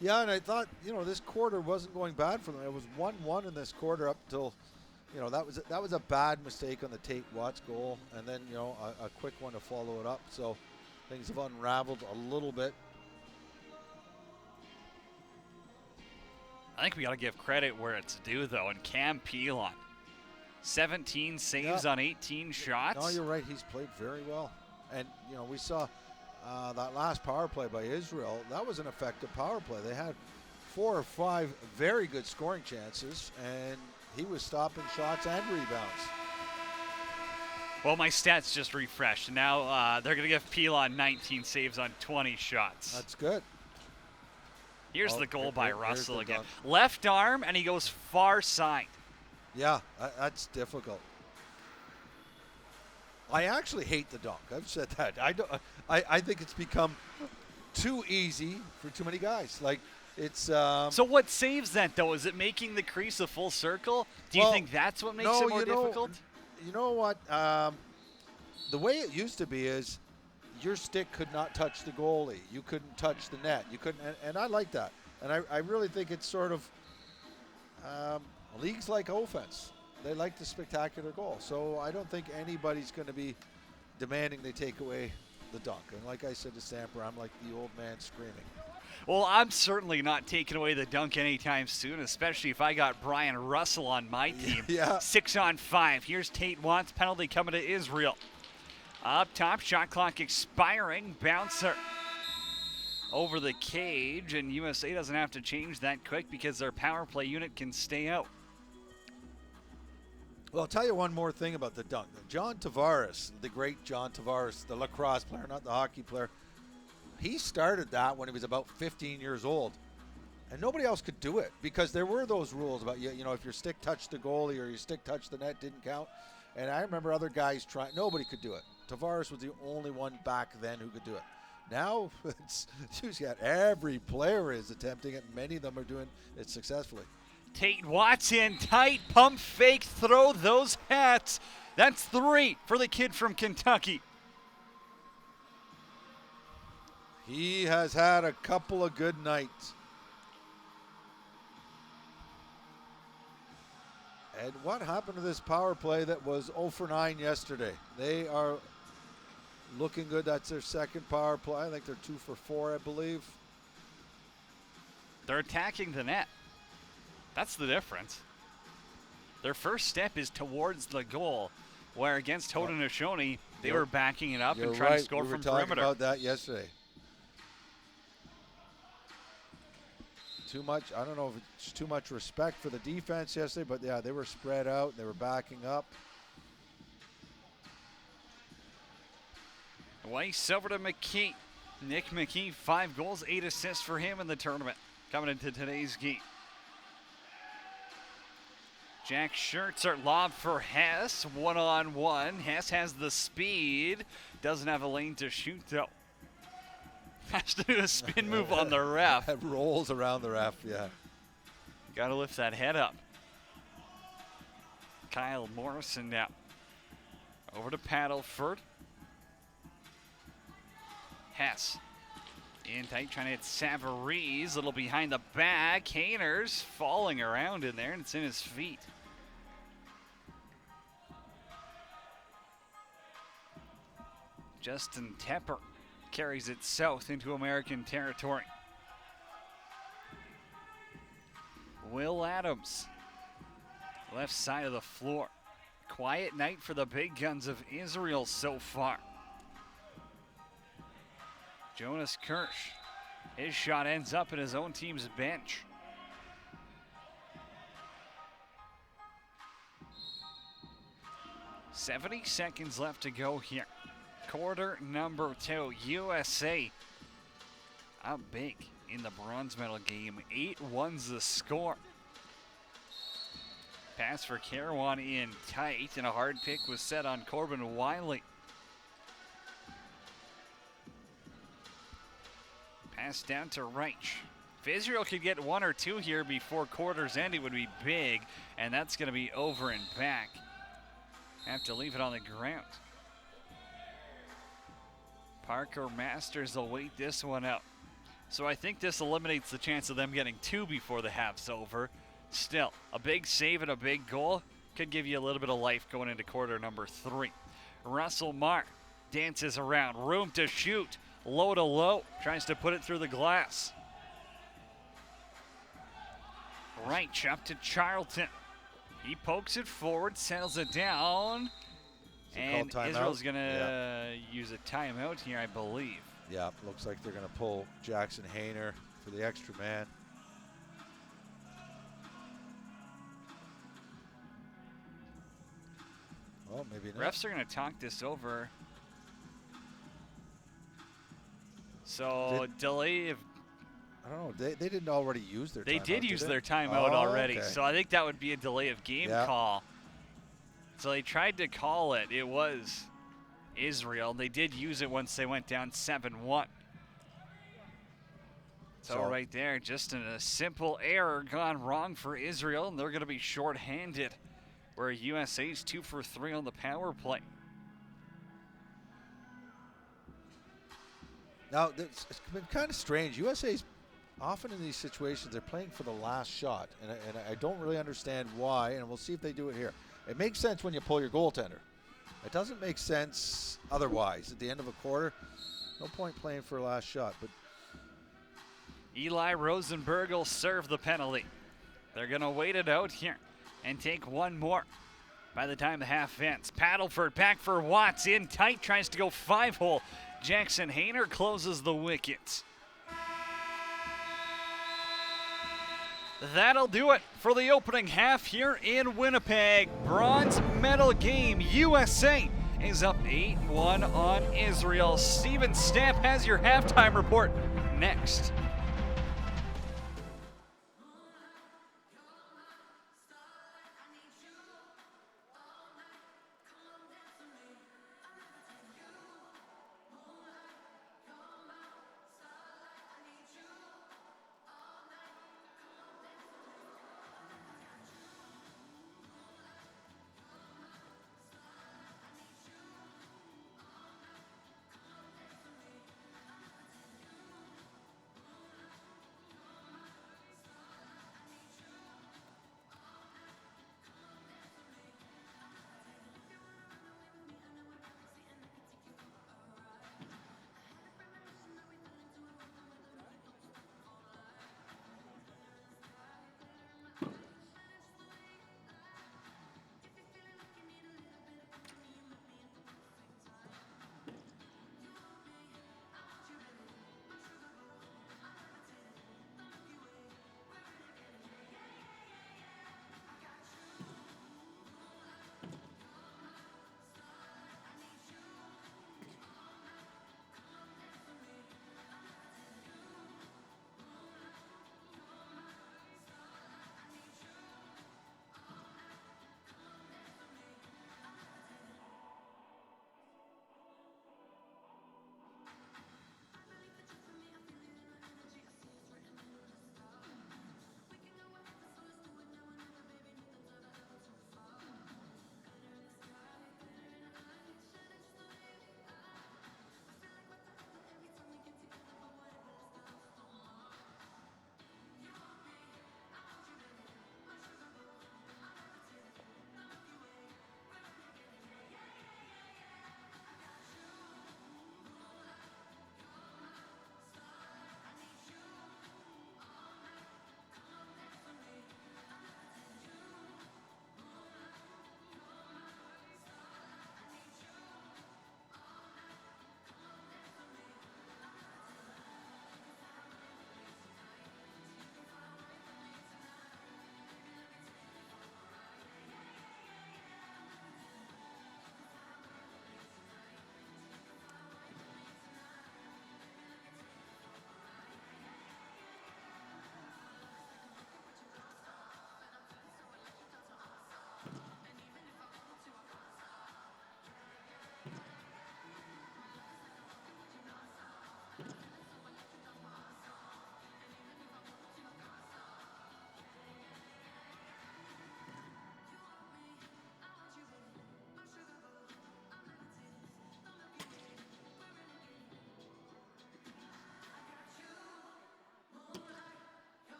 Yeah, and I thought, you know, this quarter wasn't going bad for them. It was 1-1 in this quarter up till, you know, that was a bad mistake on the Tate Watts goal, and then, you know, a quick one to follow it up. So things have unraveled a little bit. I think we got to give credit where it's due, though. And Cam Pelon, 17 saves on 18 shots. No, you're right. He's played very well. And, you know, we saw that last power play by Israel. That was an effective power play. They had 4 or 5 very good scoring chances, and he was stopping shots and rebounds. Well, my stats just refreshed. Now they're going to give Pelon 19 saves on 20 shots. That's good. Here's the goal by Russell again. dunk. Left arm, and he goes far side. Yeah, that's difficult. I actually hate the dunk. I've said that. I think it's become too easy for too many guys. Like, it's So what saves that, though? Is it making the crease a full circle? Do you think that's what makes it more difficult? You know what? The way it used to be is your stick could not touch the goalie. You couldn't touch the net. You couldn't, and I like that. And I really think it's sort of leagues like offense. They like the spectacular goal. So I don't think anybody's going to be demanding they take away the dunk. And like I said to Stamper, I'm like the old man screaming. Well, I'm certainly not taking away the dunk anytime soon, especially if I got Brian Russell on my team. Yeah. 6-on-5. Here's Tate Watts, penalty coming to Israel. Up top, shot clock expiring. Bouncer over the cage, and USA doesn't have to change that quick because their power play unit can stay out. Well, I'll tell you one more thing about the dunk. John Tavares, the great John Tavares, the lacrosse player, not the hockey player, he started that when he was about 15 years old. And nobody else could do it because there were those rules about, you know, if your stick touched the goalie or your stick touched the net, didn't count. And I remember other guys trying. Nobody could do it. Tavares was the only one back then who could do it. Now, every player is attempting it. Many of them are doing it successfully. Tate Watts in tight, pump fake, throw those hats. That's 3 for the kid from Kentucky. He has had a couple of good nights. And what happened to this power play that was 0 for 9 yesterday? They are looking good. That's their second power play. I think they're 2 for 4, I believe. They're attacking the net. That's the difference. Their first step is towards the goal, where against Haudenosaunee, they were backing it up and trying to score from perimeter. We were talking about that yesterday. Too much, I don't know if it's too much respect for the defense yesterday, but yeah, they were spread out. They were backing up. Weiss over to McKee. Nick McKee, 5 goals, 8 assists for him in the tournament coming into today's game. Jack Schertzer lob for Hess, 1-on-1. Hess has the speed, doesn't have a lane to shoot though. Has to do a spin move on the ref. It rolls around the ref, yeah. Got to lift that head up. Kyle Morrison now. Over to Paddleford. Hess. In tight, trying to hit Savarese. Little behind the back. Hayner's falling around in there, and it's in his feet. Justin Tepper carries it south into American territory. Will Adams, left side of the floor. Quiet night for the big guns of Israel so far. Jonas Kirsch, his shot ends up in his own team's bench. "70 seconds left to go here. Quarter number 2, USA up big in the bronze medal game. 8-1's the score. Pass for Carawan in tight, and a hard pick was set on Corbin Wiley. Pass down to Reich. If Israel could get 1 or 2 here before quarters end, it would be big, and that's going to be over and back. Have to leave it on the ground. Parker Masters will wait this one out. So I think this eliminates the chance of them getting 2 before the half's over. Still, a big save and a big goal could give you a little bit of life going into quarter number 3. Russell Marr dances around, room to shoot, low to low, tries to put it through the glass. Reich up to Charlton. He pokes it forward, settles it down, and Israel's going to use a timeout here, I believe. Yeah, looks like they're going to pull Jackson Hayner for the extra man. Well, maybe not. Refs are going to talk this over. So delay of... I don't know. They didn't already use their timeout. They did use their timeout already. Okay. So I think that would be a delay of game call. So they tried to call it. It was Israel. They did use it once they went down 7-1. So right there, just a simple error gone wrong for Israel, and they're going to be shorthanded, where USA's 2 for 3 on the power play. Now, it's been kind of strange. USA's often in these situations, they're playing for the last shot, and I don't really understand why, and we'll see if they do it here. It makes sense when you pull your goaltender. It doesn't make sense otherwise. At the end of a quarter, no point playing for a last shot. But Eli Rosenberg will serve the penalty. They're going to wait it out here and take 1 more by the time the half ends. Paddleford back for Watts, in tight, tries to go 5-hole. Jackson Hayner closes the wickets. That'll do it for the opening half here in Winnipeg. Bronze medal game. USA is up 8-1 on Israel. Steven Stamp has your halftime report next.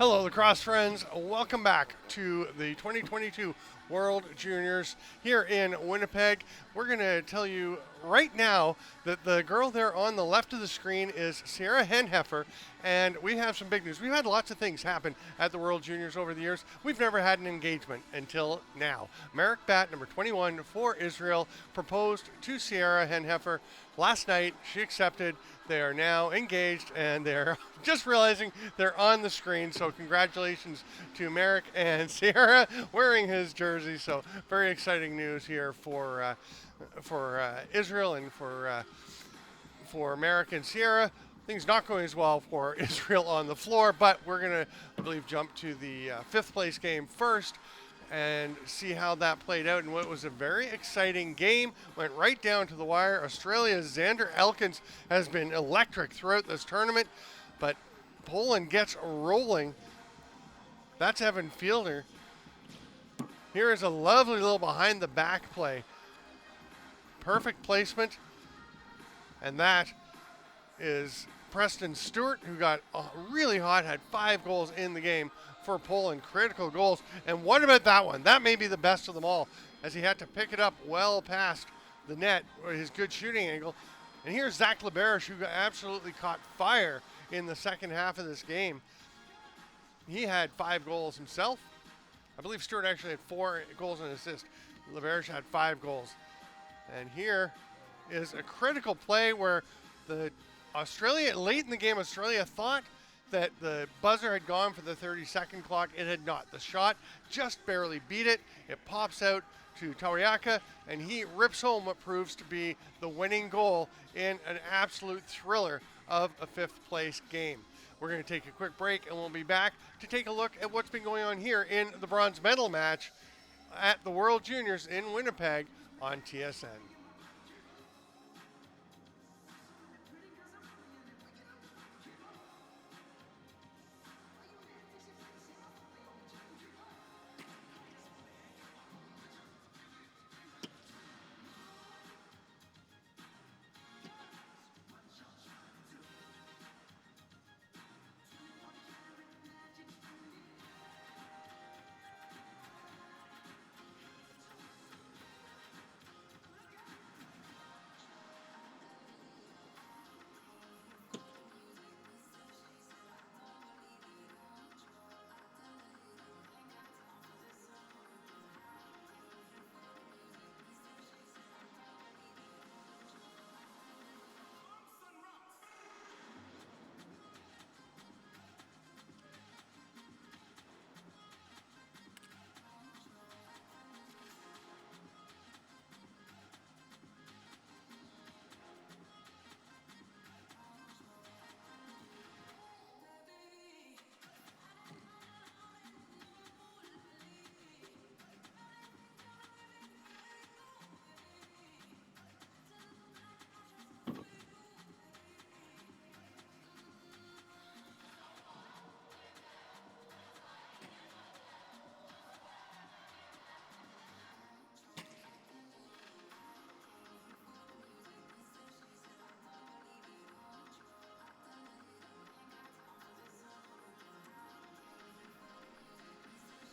Hello, lacrosse friends. Welcome back to the 2022 World Juniors here in Winnipeg. We're going to tell you right now that the girl there on the left of the screen is Sierra Henheffer, and we have some big news. We've had lots of things happen at the World Juniors over the years. We've never had an engagement until now. Merrick Bat, number 21 for Israel, proposed to Sierra Henheffer last night. She accepted. They are now engaged, and they're just realizing they're on the screen. So congratulations to Merrick and Sierra wearing his jersey. So very exciting news here for Israel and for Merrick and Sierra. Things not going as well for Israel on the floor, but we're going to, I believe, jump to the fifth place game first and see how that played out. And what was a very exciting game, went right down to the wire. Australia's Xander Elkins has been electric throughout this tournament, but Poland gets rolling. That's Evan Fielder. Here is a lovely little behind the back play. Perfect placement. And that is Preston Stewart, who got really hot, had 5 goals in the game for Poland, critical goals. And what about that one? That may be the best of them all, as he had to pick it up well past the net with his good shooting angle. And here's Zach Lebarish, who absolutely caught fire in the second half of this game. He had 5 goals himself. I believe Stewart actually had 4 goals and an assist. Lebarish had 5 goals. And here is a critical play where late in the game, Australia thought that the buzzer had gone for the 30-second clock. It had not. The shot just barely beat it. It pops out to Tawiaka, and he rips home what proves to be the winning goal in an absolute thriller of a fifth-place game. We're going to take a quick break, and we'll be back to take a look at what's been going on here in the bronze medal match at the World Juniors in Winnipeg on TSN.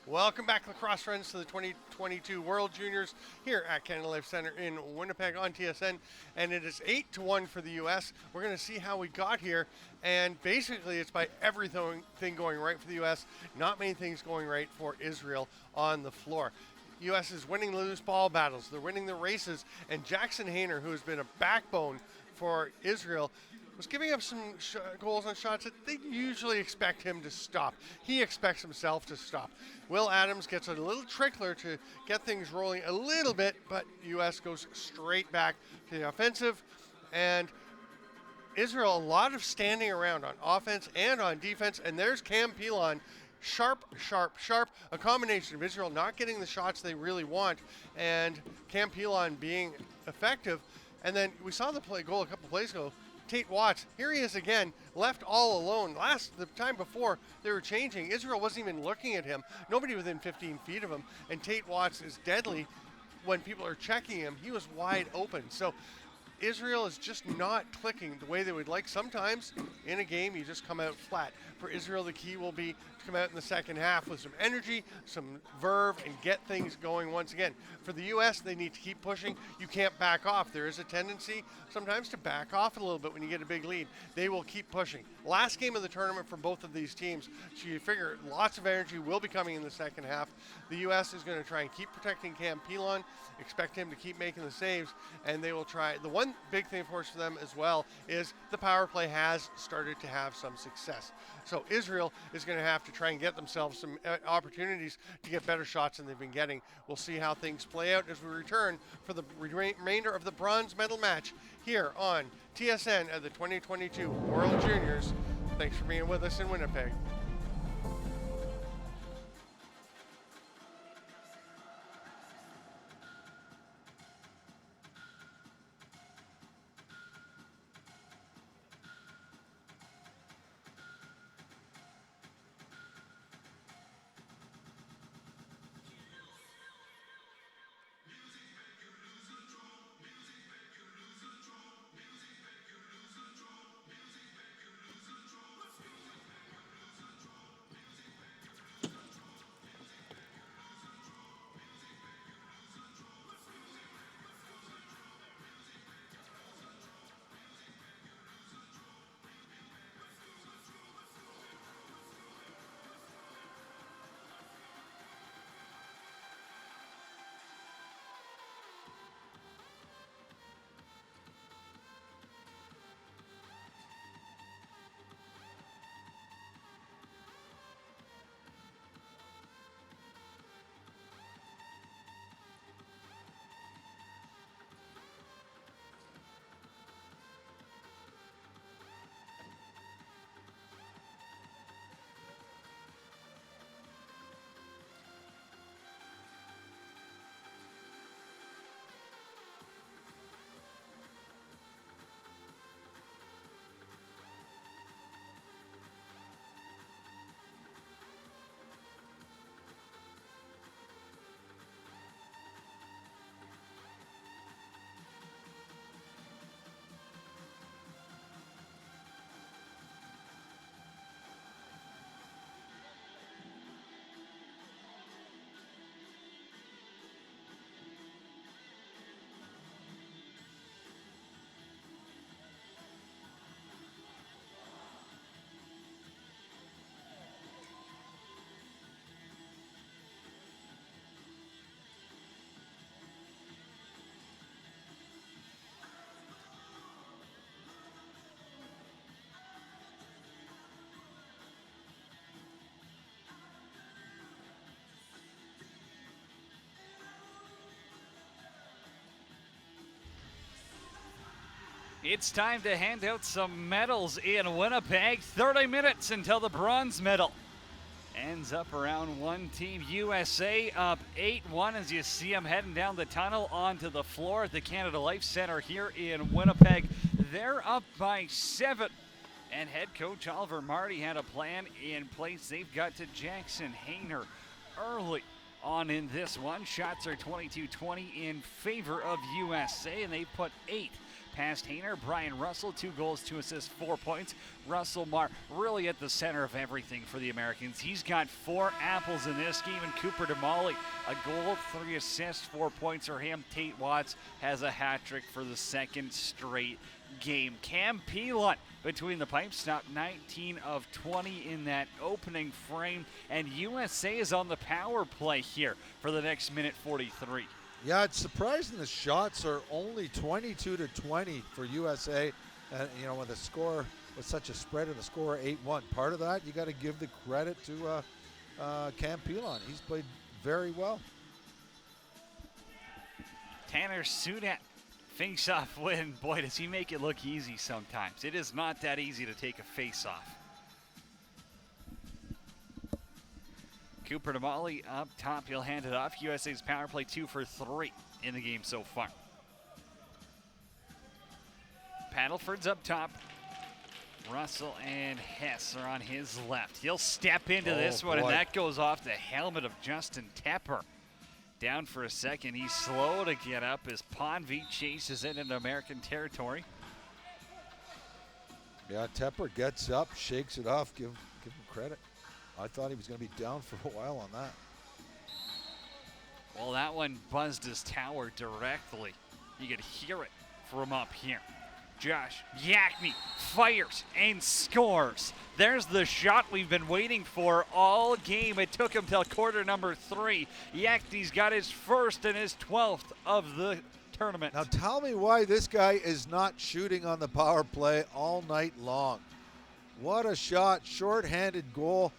Welcome back, lacrosse friends, to the 2022 World Juniors here at Canada Life Center in Winnipeg on TSN, and it is 8-1 for the U.S. We're going to see how we got here, and basically it's by everything going right for the U.S., not many things going right for Israel on the floor. U.S. is winning the loose ball battles, they're winning the races, and Jackson Hayner, who has been a backbone for Israel, was giving up some goals on shots that they usually expect him to stop. He expects himself to stop. Will Adams gets a little trickler to get things rolling a little bit, but U.S. goes straight back to the offensive. And Israel, a lot of standing around on offense and on defense. And there's Cam Pilon. Sharp, sharp, sharp. A combination of Israel not getting the shots they really want and Cam Pilon being effective. And then we saw the goal a couple plays ago. Tate Watts, here he is again, left all alone. The time before they were changing, Israel wasn't even looking at him. Nobody within 15 feet of him. And Tate Watts is deadly when people are checking him. He was wide open. So Israel is just not clicking the way they would like. Sometimes in a game you just come out flat. For Israel, the key will be to come out in the second half with some energy, some verve, and get things going once again. For the U.S., they need to keep pushing. You can't back off. There is a tendency sometimes to back off a little bit when you get a big lead. They will keep pushing. Last game of the tournament for both of these teams, so you figure lots of energy will be coming in the second half. The U.S. is going to try and keep protecting Cam Pilon, expect him to keep making the saves, and they will try. The one big thing, of course, for them as well is the power play has started to have some success. So Israel is going to have to try and get themselves some opportunities to get better shots than they've been getting. We'll see how things play out as we return for the remainder of the bronze medal match here on TSN at the 2022 World Juniors. Thanks for being with us in Winnipeg. It's time to hand out some medals in Winnipeg. 30 minutes until the bronze medal ends up around one. Team USA up 8-1 as you see them heading down the tunnel onto the floor at the Canada Life Center here in Winnipeg. They're up by 7. And head coach Oliver Marty had a plan in place. They've got to Jackson Hayner early on in this one. Shots are 22-20 in favor of USA, and they put 8 past Hayner. Brian Russell, 2 goals, 2 assists, 4 points. Russell Marr really at the center of everything for the Americans. He's got 4 apples in this game, and Cooper DeMolly, a goal, 3 assists, 4 points for him. Tate Watts has a hat trick for the second straight game. Cam Pilon between the pipes, stopped 19 of 20 in that opening frame, and USA is on the power play here for the next minute 43. Yeah, it's surprising the shots are only 22-20 for USA. You know, with a score, with such a spread and the score 8-1. Part of that, you got to give the credit to Cam Pilon. He's played very well. Tanner Sudat face-off win. Boy, does he make it look easy sometimes. It is not that easy to take a face-off. Cooper DeMolly up top. He'll hand it off. USA's power play 2 for 3 in the game so far. Paddleford's up top. Russell and Hess are on his left. He'll step into this one, and that goes off the helmet of Justin Tepper. Down for a second. He's slow to get up as Podvey chases it into American territory. Yeah, Tepper gets up, shakes it off. Give him credit. I thought he was going to be down for a while on that. Well, that one buzzed his tower directly. You could hear it from up here. Josh Yakney fires and scores. There's the shot we've been waiting for all game. It took him till quarter number 3. Yakney's got his first and his 12th of the tournament. Now tell me why this guy is not shooting on the power play all night long. What a shot, short-handed goal.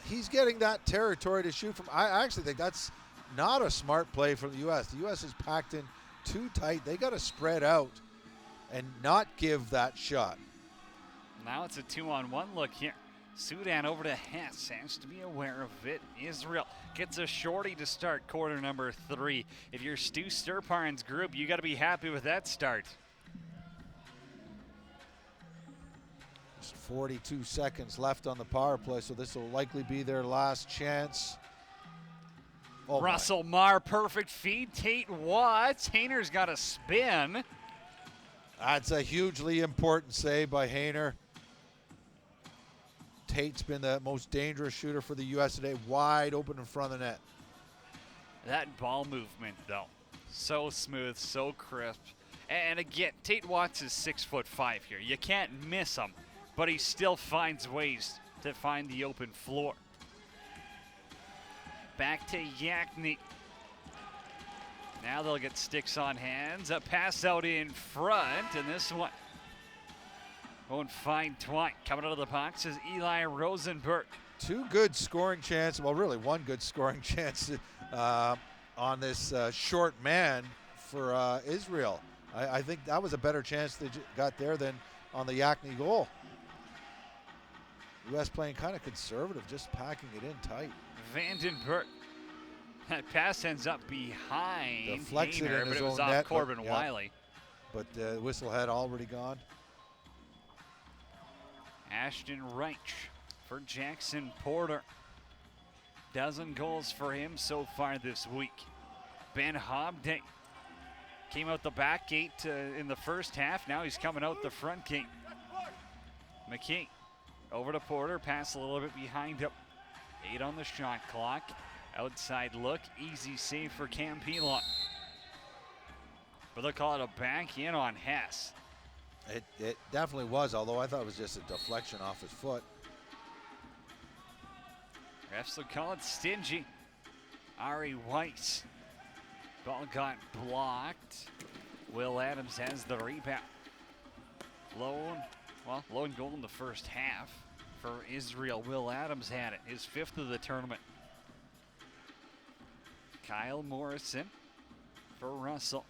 He's getting that territory to shoot from. I actually think that's not a smart play from the U.S. The U.S. is packed in too tight. They got to spread out and not give that shot. Now it's a 2-on-1 look here. Sudan over to Hess, has to be aware of it. Israel gets a shorty to start quarter number 3. If you're Stu Sturparn's group, you got to be happy with that start. Just 42 seconds left on the power play, so this will likely be their last chance. Oh Russell Marr, perfect feed. Tate Watts. Hayner's got a spin. That's a hugely important save by Hayner. Tate's been the most dangerous shooter for the U.S. today, wide open in front of the net. That ball movement, though, so smooth, so crisp. And again, Tate Watts is 6'5" here. You can't miss him, but he still finds ways to find the open floor. Back to Yakney. Now they'll get sticks on hands. A pass out in front, and this one won't find Twine. Coming out of the box is Eli Rosenberg. 2 good scoring chances, well, really 1 good scoring chance on this short man for Israel. I think that was a better chance they got there than on the Yakney goal. U.S. playing kind of conservative, just packing it in tight. Vandenberg. That pass ends up behind Deflects it Hayner, in but his it was own off net, Corbin but, yeah. Wiley. But the whistle had already gone. Ashton Reich for Jackson Porter. 12 goals for him so far this week. Ben Hobday came out the back gate in the first half. Now he's coming out the front gate. McKee over to Porter. Pass a little bit behind him. 8 on the shot clock. Outside look. Easy save for Cam Pilon. But they'll call it a back in on Hess. It definitely was, although I thought it was just a deflection off his foot. Refs will call it stingy. Ari Weiss. Ball got blocked. Will Adams has the rebound. Lone goal in the first half for Israel. Will Adams had it, his 5th of the tournament. Kyle Morrison for Russell.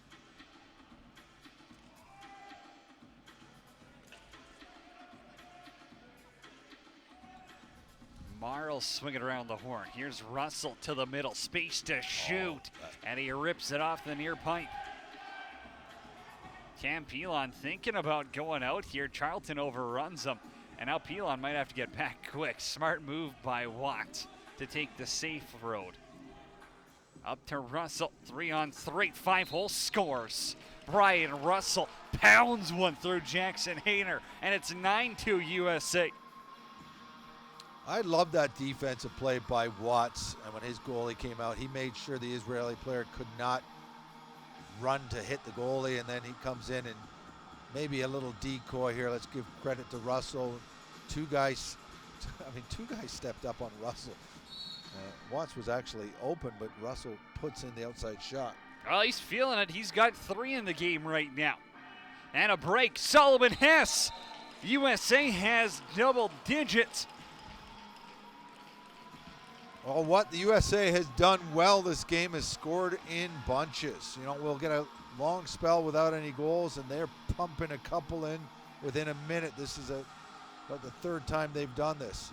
Marl swinging around the horn. Here's Russell to the middle. Space to shoot. And he rips it off the near pipe. Cam Pilon thinking about going out here. Charlton overruns him. And now Pilon might have to get back quick. Smart move by Watt to take the safe road. Up to Russell. 3-on-3. 5-hole scores. Brian Russell pounds one through Jackson Hayner. And it's 9-2 USA. I love that defensive play by Watts, and when his goalie came out, he made sure the Israeli player could not run to hit the goalie, and then he comes in and maybe a little decoy here. Let's give credit to Russell. Two guys stepped up on Russell. Watts was actually open, but Russell puts in the outside shot. Well, he's feeling it. He's got 3 in the game right now. And a break. Sullivan Hess. USA has double digits. Well, what the USA has done well this game is scored in bunches. You know, we'll get a long spell without any goals, and they're pumping a couple in within a minute. This is about the 3rd time they've done this.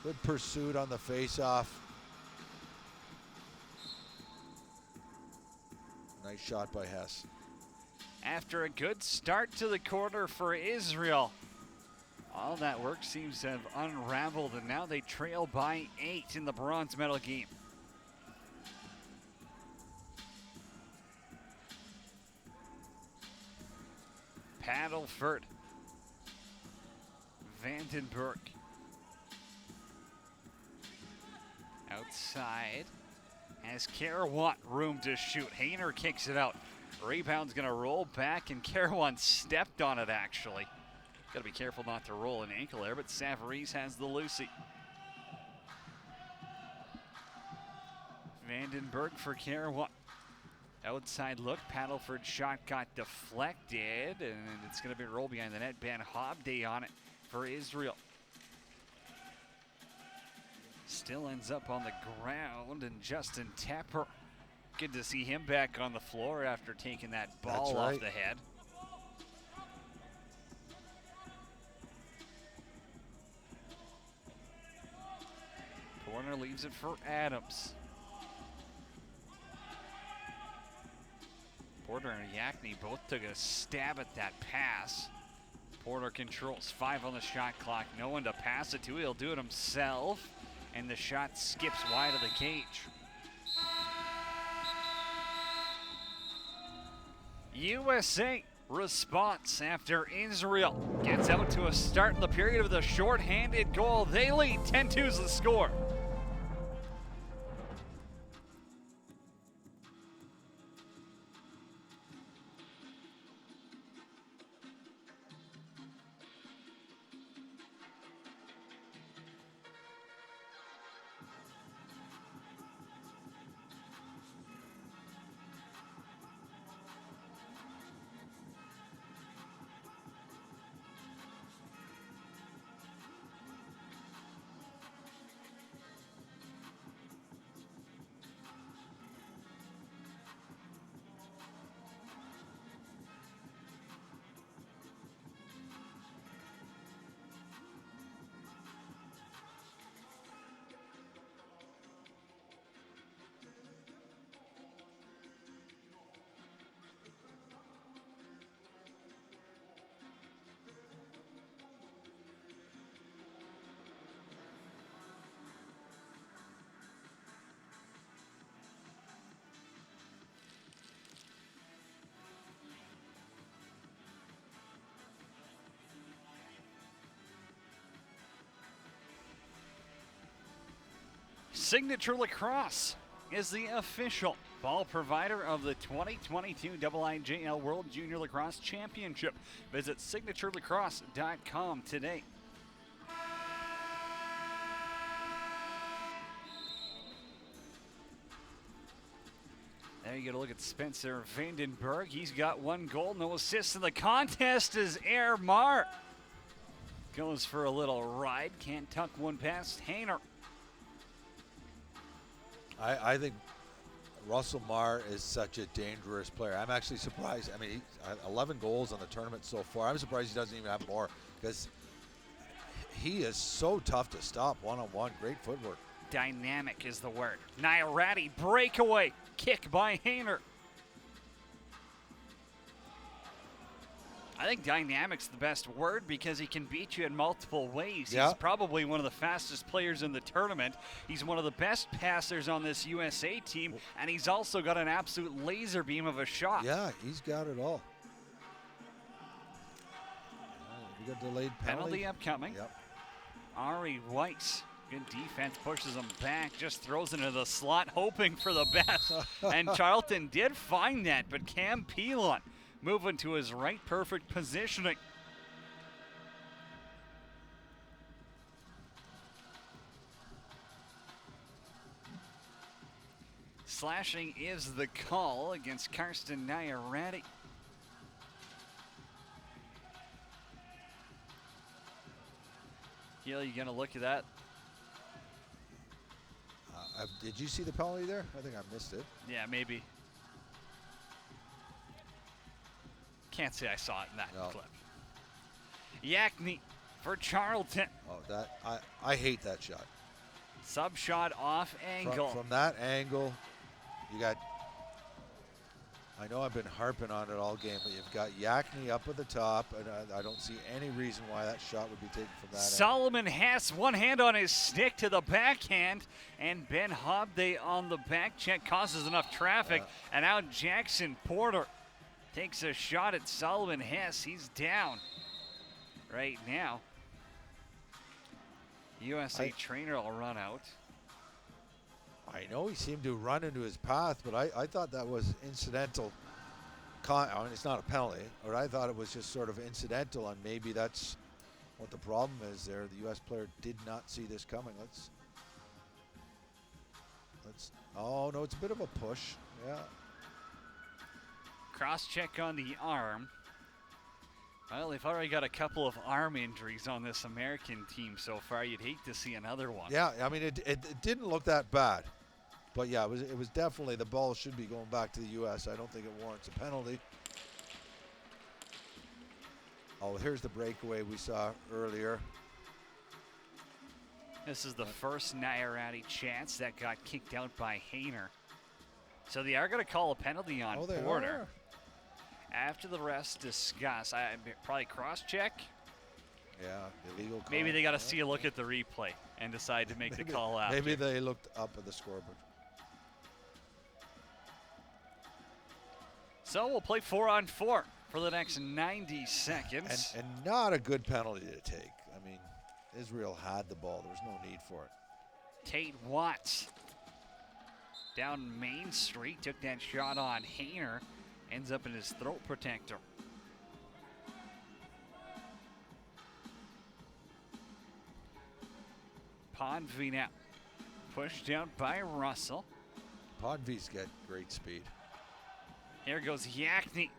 Good pursuit on the face-off. Nice shot by Hess. After a good start to the quarter for Israel, all that work seems to have unraveled, and now they trail by 8 in the bronze medal game. Paddleford. Vandenberg. Outside. Has Carawan room to shoot. Hayner kicks it out. Rebound's going to roll back, and Carawan stepped on it, actually. Got to be careful not to roll an ankle there, but Savarese has the Lucy. Vandenberg for Carawan. Outside look. Paddleford shot got deflected, and it's going to be rolled behind the net. Ben Hobday on it for Israel. Still ends up on the ground, and Justin Tepper. Good to see him back on the floor after taking that ball off the head. Corner leaves it for Adams. Porter and Yakni both took a stab at that pass. Porter controls, 5 on the shot clock. No one to pass it to. He'll do it himself. And the shot skips wide of the cage. USA response after Israel gets out to a start in the period with a shorthanded goal. They lead 10-2 is the score. Signature Lacrosse is the official ball provider of the 2022 IIJL World Junior Lacrosse Championship. Visit signaturelacrosse.com today. There you get a look at Spencer Vandenberg. He's got 1 goal, no assists in the contest as Air Mar goes for a little ride. Can't tuck one past Hayner. I think Russell Marr is such a dangerous player. I'm actually surprised. I mean, 11 goals on the tournament so far. I'm surprised he doesn't even have more because he is so tough to stop one-on-one. Great footwork. Dynamic is the word. Nairati breakaway kick by Hayner. I think dynamic's the best word because he can beat you in multiple ways. Yeah. He's probably one of the fastest players in the tournament. He's one of the best passers on this USA team, and he's also got an absolute laser beam of a shot. Yeah, he's got it all. We got delayed penalty upcoming. Yep. Ari Weiss, good defense, pushes him back, just throws it into the slot, hoping for the best. And Charlton did find that, but Cam Pilon moving to his right, perfect positioning. Slashing is the call against Karsten Nairati. Gil, you gonna look at that? Did you see the penalty there? I think I missed it. Yeah, maybe. Can't say I saw it in that clip. Yakni for Charlton. Oh, that I hate that shot. Sub shot off angle. From that angle, you got. I know I've been harping on it all game, but you've got Yakni up at the top, and I don't see any reason why that shot would be taken from that Solomon Hess, one hand on his stick to the backhand, and Ben Hobday on the back check causes enough traffic, and now Jackson Porter Takes a shot at Solomon Hess. He's down right now. USA trainer will run out. I know he seemed to run into his path, but I thought that was incidental. I mean, it's not a penalty, or I thought it was just sort of incidental, and maybe that's what the problem is there. The U.S. player did not see this coming. Let's. Oh no, it's a bit of a push. Yeah. Cross check on the arm. Well, they've already got a couple of arm injuries on this American team so far. You'd hate to see another one. Yeah, I mean, it didn't look that bad. But yeah, it was definitely, the ball should be going back to the U.S. I don't think it warrants a penalty. Oh, here's the breakaway we saw earlier. This is the first Nairati chance that got kicked out by Hayner. So they are going to call a penalty on Porter. After the rest discuss, probably cross-check. Yeah, illegal call. Maybe they got to see a look at the replay and decide to make the call after. Maybe they looked up at the scoreboard. So we'll play 4-on-4 for the next 90 seconds. And not a good penalty to take. I mean, Israel had the ball. There was no need for it. Tate Watts down Main Street, took that shot on Hayner. Ends up in his throat protector. Podvey now pushed out by Russell. Podvey's got great speed. Here goes Yakni.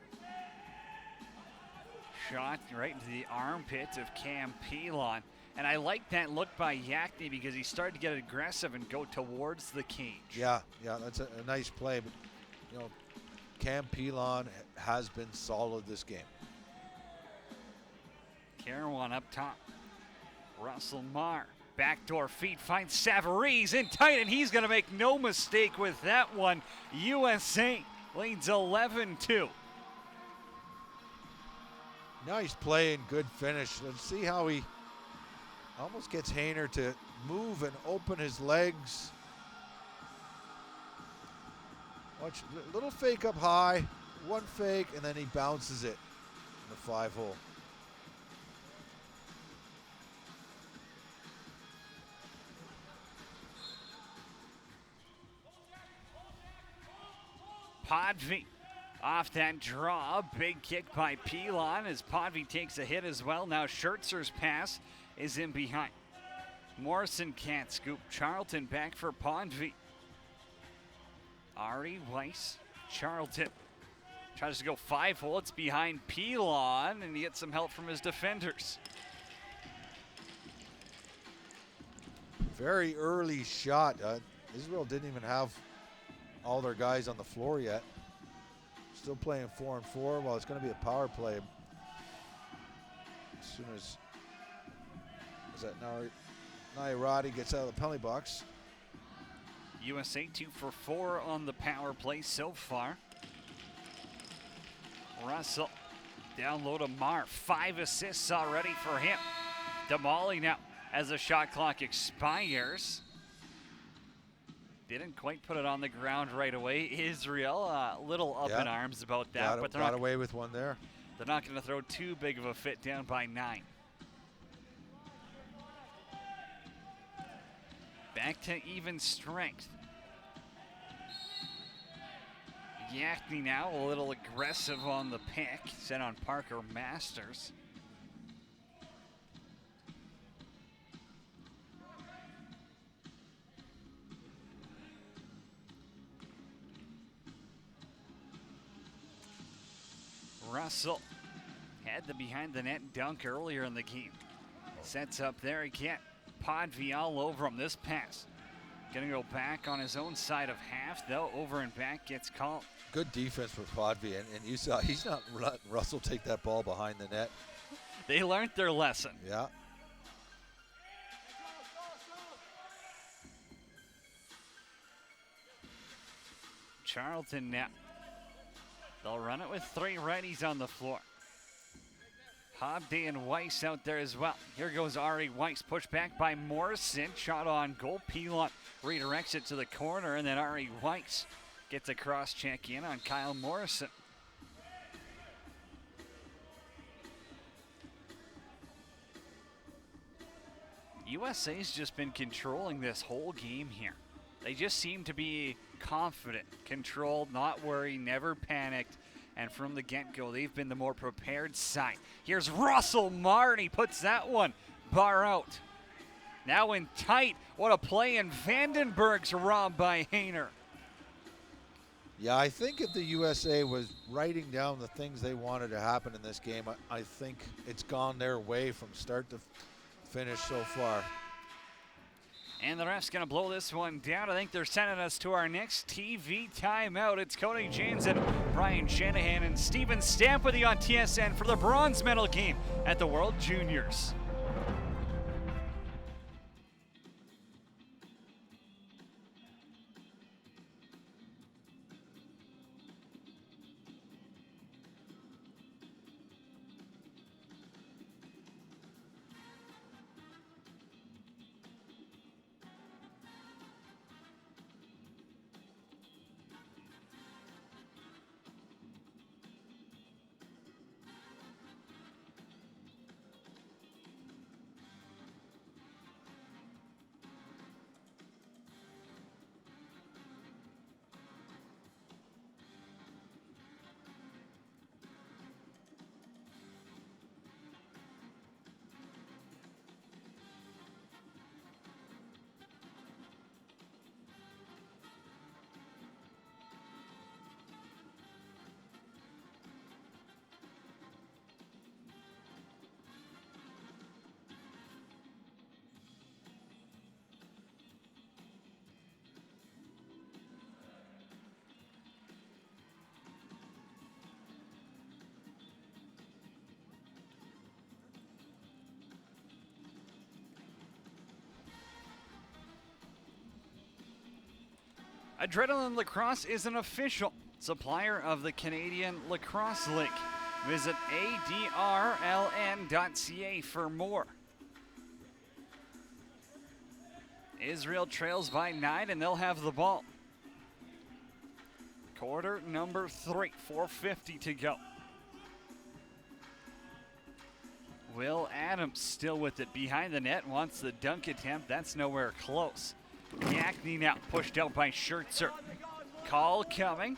Shot right into the armpit of Cam Pilon. And I like that look by Yakni because he started to get aggressive and go towards the cage. Yeah, that's a nice play. But, you know, Cam Pilon has been solid this game. Carawan up top. Russell Marr. Backdoor feed finds Savarese in tight, and he's going to make no mistake with that one. USA leads 11-2. Nice play and good finish. Let's see how he almost gets Hayner to move and open his legs. Watch, little fake up high, one fake, and then he bounces it in the 5-hole. Podvey off that draw. Big kick by Pilon as Podvey takes a hit as well. Now Schertzer's pass is in behind. Morrison can't scoop. Charlton back for Podvey. Ari Weiss, Charlton tries to go 5-hole. It's behind Pilon, and he gets some help from his defenders. Very early shot. Israel didn't even have all their guys on the floor yet. Still playing 4-on-4. Well, it's going to be a power play as soon as that Nairati gets out of the penalty box. USA 2 for 4 on the power play so far. Russell down low to Marr. 5 assists already for him. Damali now as the shot clock expires. Didn't quite put it on the ground right away. Israel a little up in arms about that. But got away with one there. They're not going to throw too big of a fit, down by 9. Back to even strength. Yakni now a little aggressive on the pick, set on Parker Masters. Russell had the behind the net dunk earlier in the game. Sets up there again. Podvey all over him. This pass gonna go back on his own side of half, though. Over and back gets called. Good defense for Podvey, and you saw he's not letting Russell take that ball behind the net. They learned their lesson. Yeah. Charlton now. They'll run it with 3 righties on the floor. Hobday and Weiss out there as well. Here goes Ari Weiss, pushed back by Morrison. Shot on goal. Pilon redirects it to the corner, and then Ari Weiss gets a cross check in on Kyle Morrison. USA's just been controlling this whole game here. They just seem to be confident, controlled, not worried, never panicked. And from the get-go, they've been the more prepared side. Here's Russell Martin. He puts that one bar out. Now in tight. What a play, and Vandenberg's robbed by Hayner. Yeah, I think if the USA was writing down the things they wanted to happen in this game, I think it's gone their way from start to finish so far. And the ref's going to blow this one down. I think they're sending us to our next TV timeout. It's Cody Jansen, Brian Shanahan, and Steven Stamp with you on TSN for the bronze medal game at the World Juniors. Adrenaline Lacrosse is an official supplier of the Canadian Lacrosse League. Visit adrln.ca for more. Israel trails by 9 and they'll have the ball. Quarter number 3, 4:50 to go. Will Adams still with it behind the net, wants the dunk attempt. That's nowhere close. Yakney now pushed out by Schertzer. Call coming.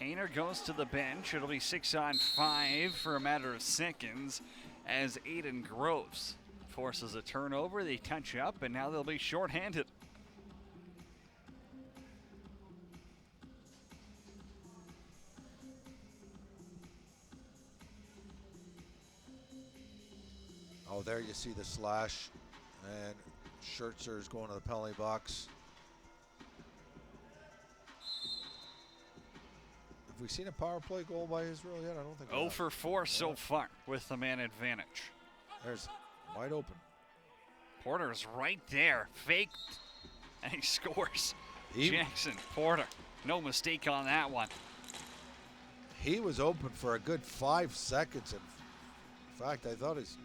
Hayner goes to the bench. It'll be 6-on-5 for a matter of seconds as Aiden Groves forces a turnover. They touch up, and now they'll be shorthanded. Oh, there you see the slash, and Schertzer is going to the penalty box. Have we seen a power play goal by Israel yet? I don't think. 0 for 4 so far with the man advantage. There's wide open. Porter's right there, faked, and he scores. Jackson Porter, no mistake on that one. He was open for a good 5 seconds. In fact, I thought his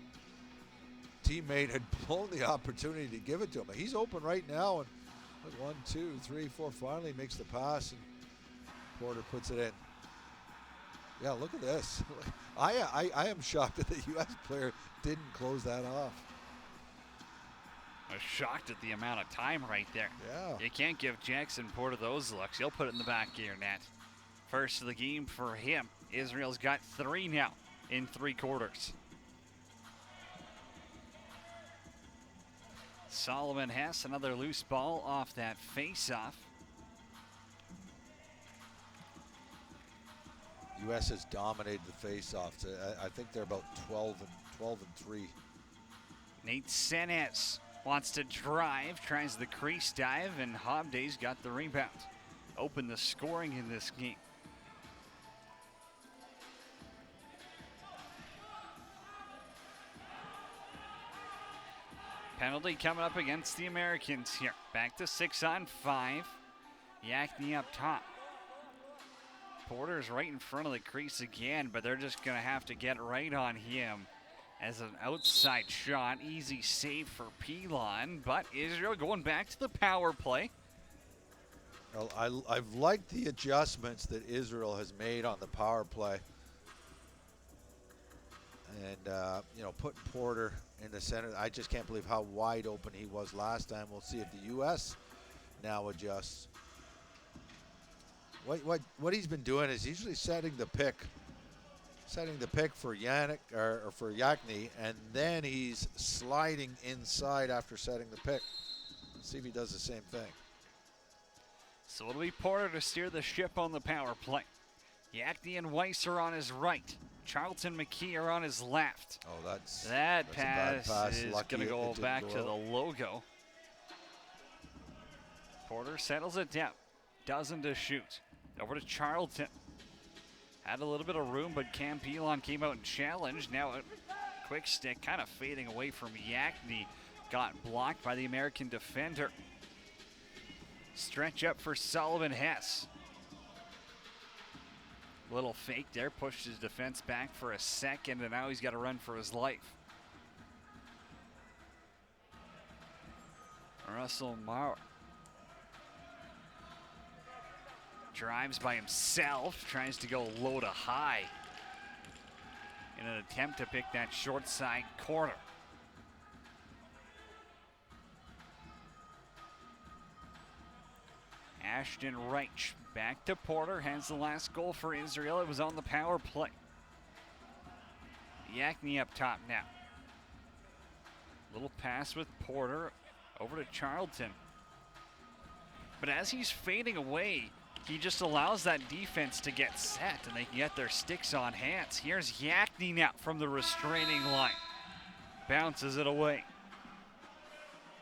teammate had blown the opportunity to give it to him. He's open right now, and 1, 2, 3, 4, finally makes the pass, and Porter puts it in. Yeah, look at this. I am shocked that the U.S. player didn't close that off. I was shocked at the amount of time right there. Yeah. You can't give Jackson Porter those looks. He'll put it in the back of your net. First of the game for him. Israel's got 3 now in 3 quarters. Solomon Hess, another loose ball off that face-off. U.S. has dominated the face-offs. I think they're about 12 and 3. Nate Senes wants to drive, tries the crease dive, and Hobday's got the rebound. Open the scoring in this game. Penalty coming up against the Americans here. Back to 6-on-5. Yakney up top. Porter's right in front of the crease again, but they're just going to have to get right on him as an outside shot. Easy save for Pilon, but Israel going back to the power play. Well, I've liked the adjustments that Israel has made on the power play. And, putting Porter in the center. I just can't believe how wide open he was last time. We'll see if the U.S. now adjusts. What he's been doing is usually setting the pick for Yannick or for Yakni, and then he's sliding inside after setting the pick. Let's see if he does the same thing. So it'll be Porter to steer the ship on the power play. Yakni and Weiss are on his right. Charlton McKee are on his left. Oh, that's that a bad pass. is Lucky going to it go didn't back go to out. the logo. Porter settles it down. Dozen to shoot. Over to Charlton. Had a little bit of room, but Cam Pilon came out and challenged. Now a quick stick kind of fading away from Yakni. Got blocked by the American defender. Stretch up for Sullivan Hess. Little fake there, pushed his defense back for a second, and now he's got to run for his life. Russell Maurer drives by himself, tries to go low to high in an attempt to pick that short side corner. Ashton Reich back to Porter, has the last goal for Israel. It was on the power play. Yakni up top now. Little pass with Porter over to Charlton. But as he's fading away, he just allows that defense to get set and they can get their sticks on hands. Here's Yakni now from the restraining line. Bounces it away.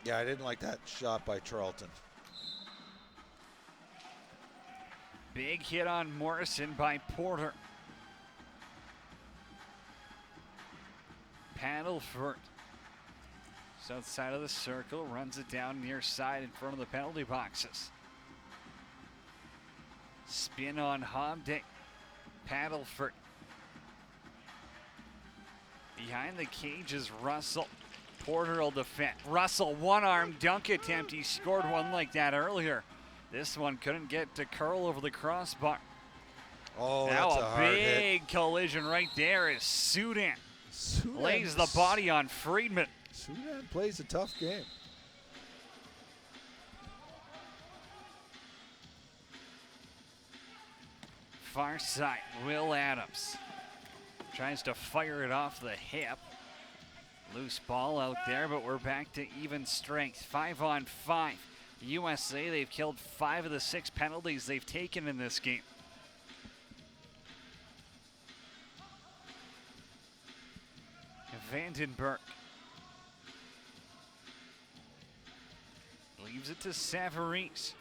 Yeah, I didn't like that shot by Charlton. Big hit on Morrison by Porter. Paddleford. South side of the circle, runs it down near side in front of the penalty boxes. Spin on Hobday. Paddleford. Behind the cage is Russell. Porter will defend. Russell, one-arm dunk attempt. He scored one like that earlier. This one couldn't get to curl over the crossbar. Oh, now that's a hard big hit. collision right there as Sudan lays the body on Friedman. Sudan plays a tough game. Far side, Will Adams tries to fire it off the hip. Loose ball out there, but we're back to even strength. 5-on-5. USA, they've killed 5 of the 6 penalties they've taken in this game. Vandenberg leaves it to Savarese.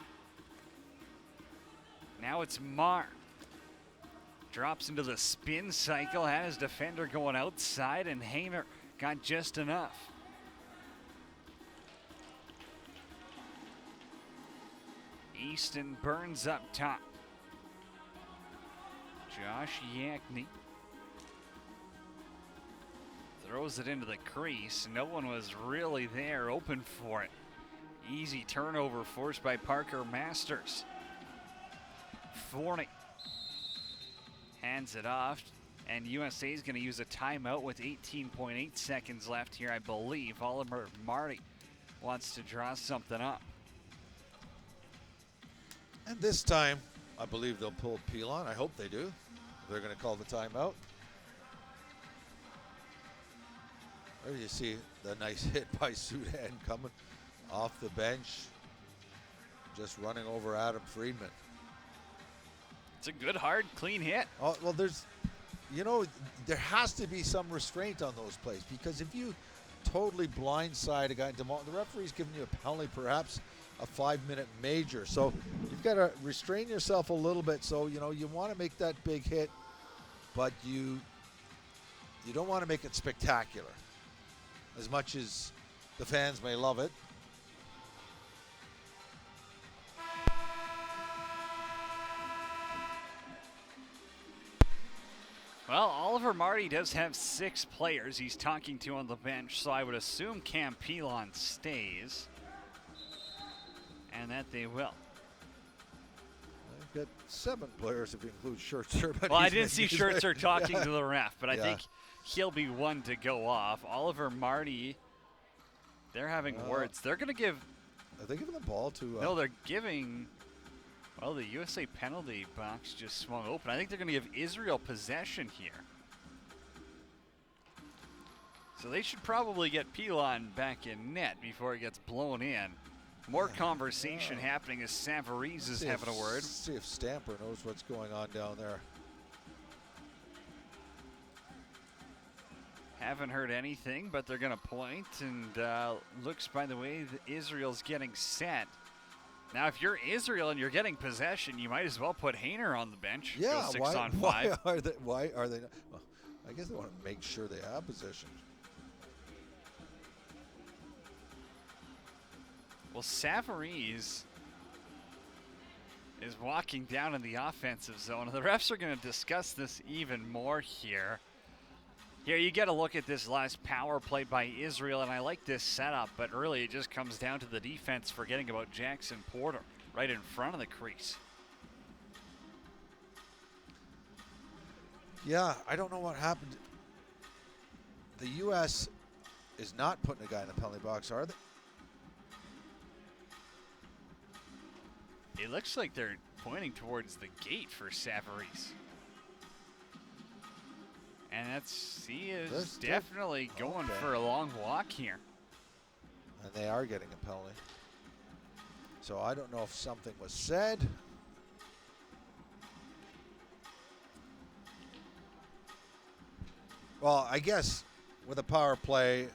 Now it's Marr. Drops into the spin cycle, had his defender going outside, and Hayner got just enough. Easton Burns up top. Josh Yakni throws it into the crease. No one was really there open for it. Easy turnover forced by Parker Masters. Forney hands it off, and USA is going to use a timeout with 18.8 seconds left here, I believe. Oliver Marty wants to draw something up. And this time, I believe they'll pull Pilon. I hope they do. They're going to call the timeout. There you see the nice hit by Sudan coming off the bench, just running over Adam Friedman. It's a good, hard, clean hit. Oh, well, there has to be some restraint on those plays, because if you totally blindside a guy, the referee's giving you a penalty, perhaps a 5-minute major. So you've got to restrain yourself a little bit. So, you want to make that big hit, but you don't want to make it spectacular. As much as the fans may love it. Well, Oliver Marty does have 6 players he's talking to on the bench, so I would assume Cam Pilon stays. And that they will. Got 7 players if you include Schertzer. But Well, I he's didn't see making- Schertzer talking to the ref, but I Yeah. think he'll be one to go off. Oliver Marty, they're having words. They're going to give. Are they giving the ball to? No, they're giving. Well, the USA penalty box just swung open. I think they're going to give Israel possession here. So they should probably get Pilon back in net before it gets blown in. More conversation happening as Savarese is having a word. See if Stamper knows what's going on down there. Haven't heard anything, but they're going to point. And looks, by the way, that Israel's getting set. Now, if you're Israel and you're getting possession, you might as well put Hayner on the bench. Yeah, Go 6 on 5. Why are they not? Well, I guess they want to make sure they have possession. Well, Savarese is walking down in the offensive zone. The refs are going to discuss this even more here. Here, you get a look at this last power play by Israel, and I like this setup, but really it just comes down to the defense forgetting about Jackson Porter right in front of the crease. Yeah, I don't know what happened. The U.S. is not putting a guy in the penalty box, are they? It looks like they're pointing towards the gate for Savarese. And he is definitely going for a long walk here. And they are getting a penalty. So I don't know if something was said. Well, I guess with a power play,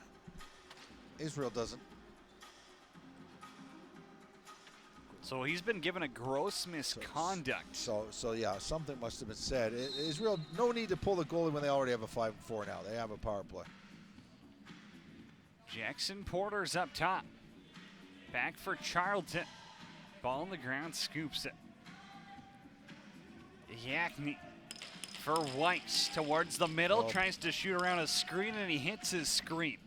Israel doesn't. So he's been given a gross misconduct. So yeah, something must have been said. Israel, no need to pull the goalie when they already have a 5-4 now. They have a power play. Jackson Porter's up top. Back for Charlton. Ball on the ground, scoops it. Yakny for Weiss towards the middle. Tries to shoot around a screen, and he hits his screen.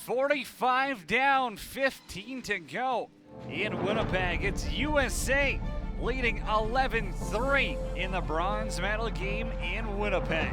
45 down, 15 to go in Winnipeg. It's USA leading 11-3 in the bronze medal game in Winnipeg.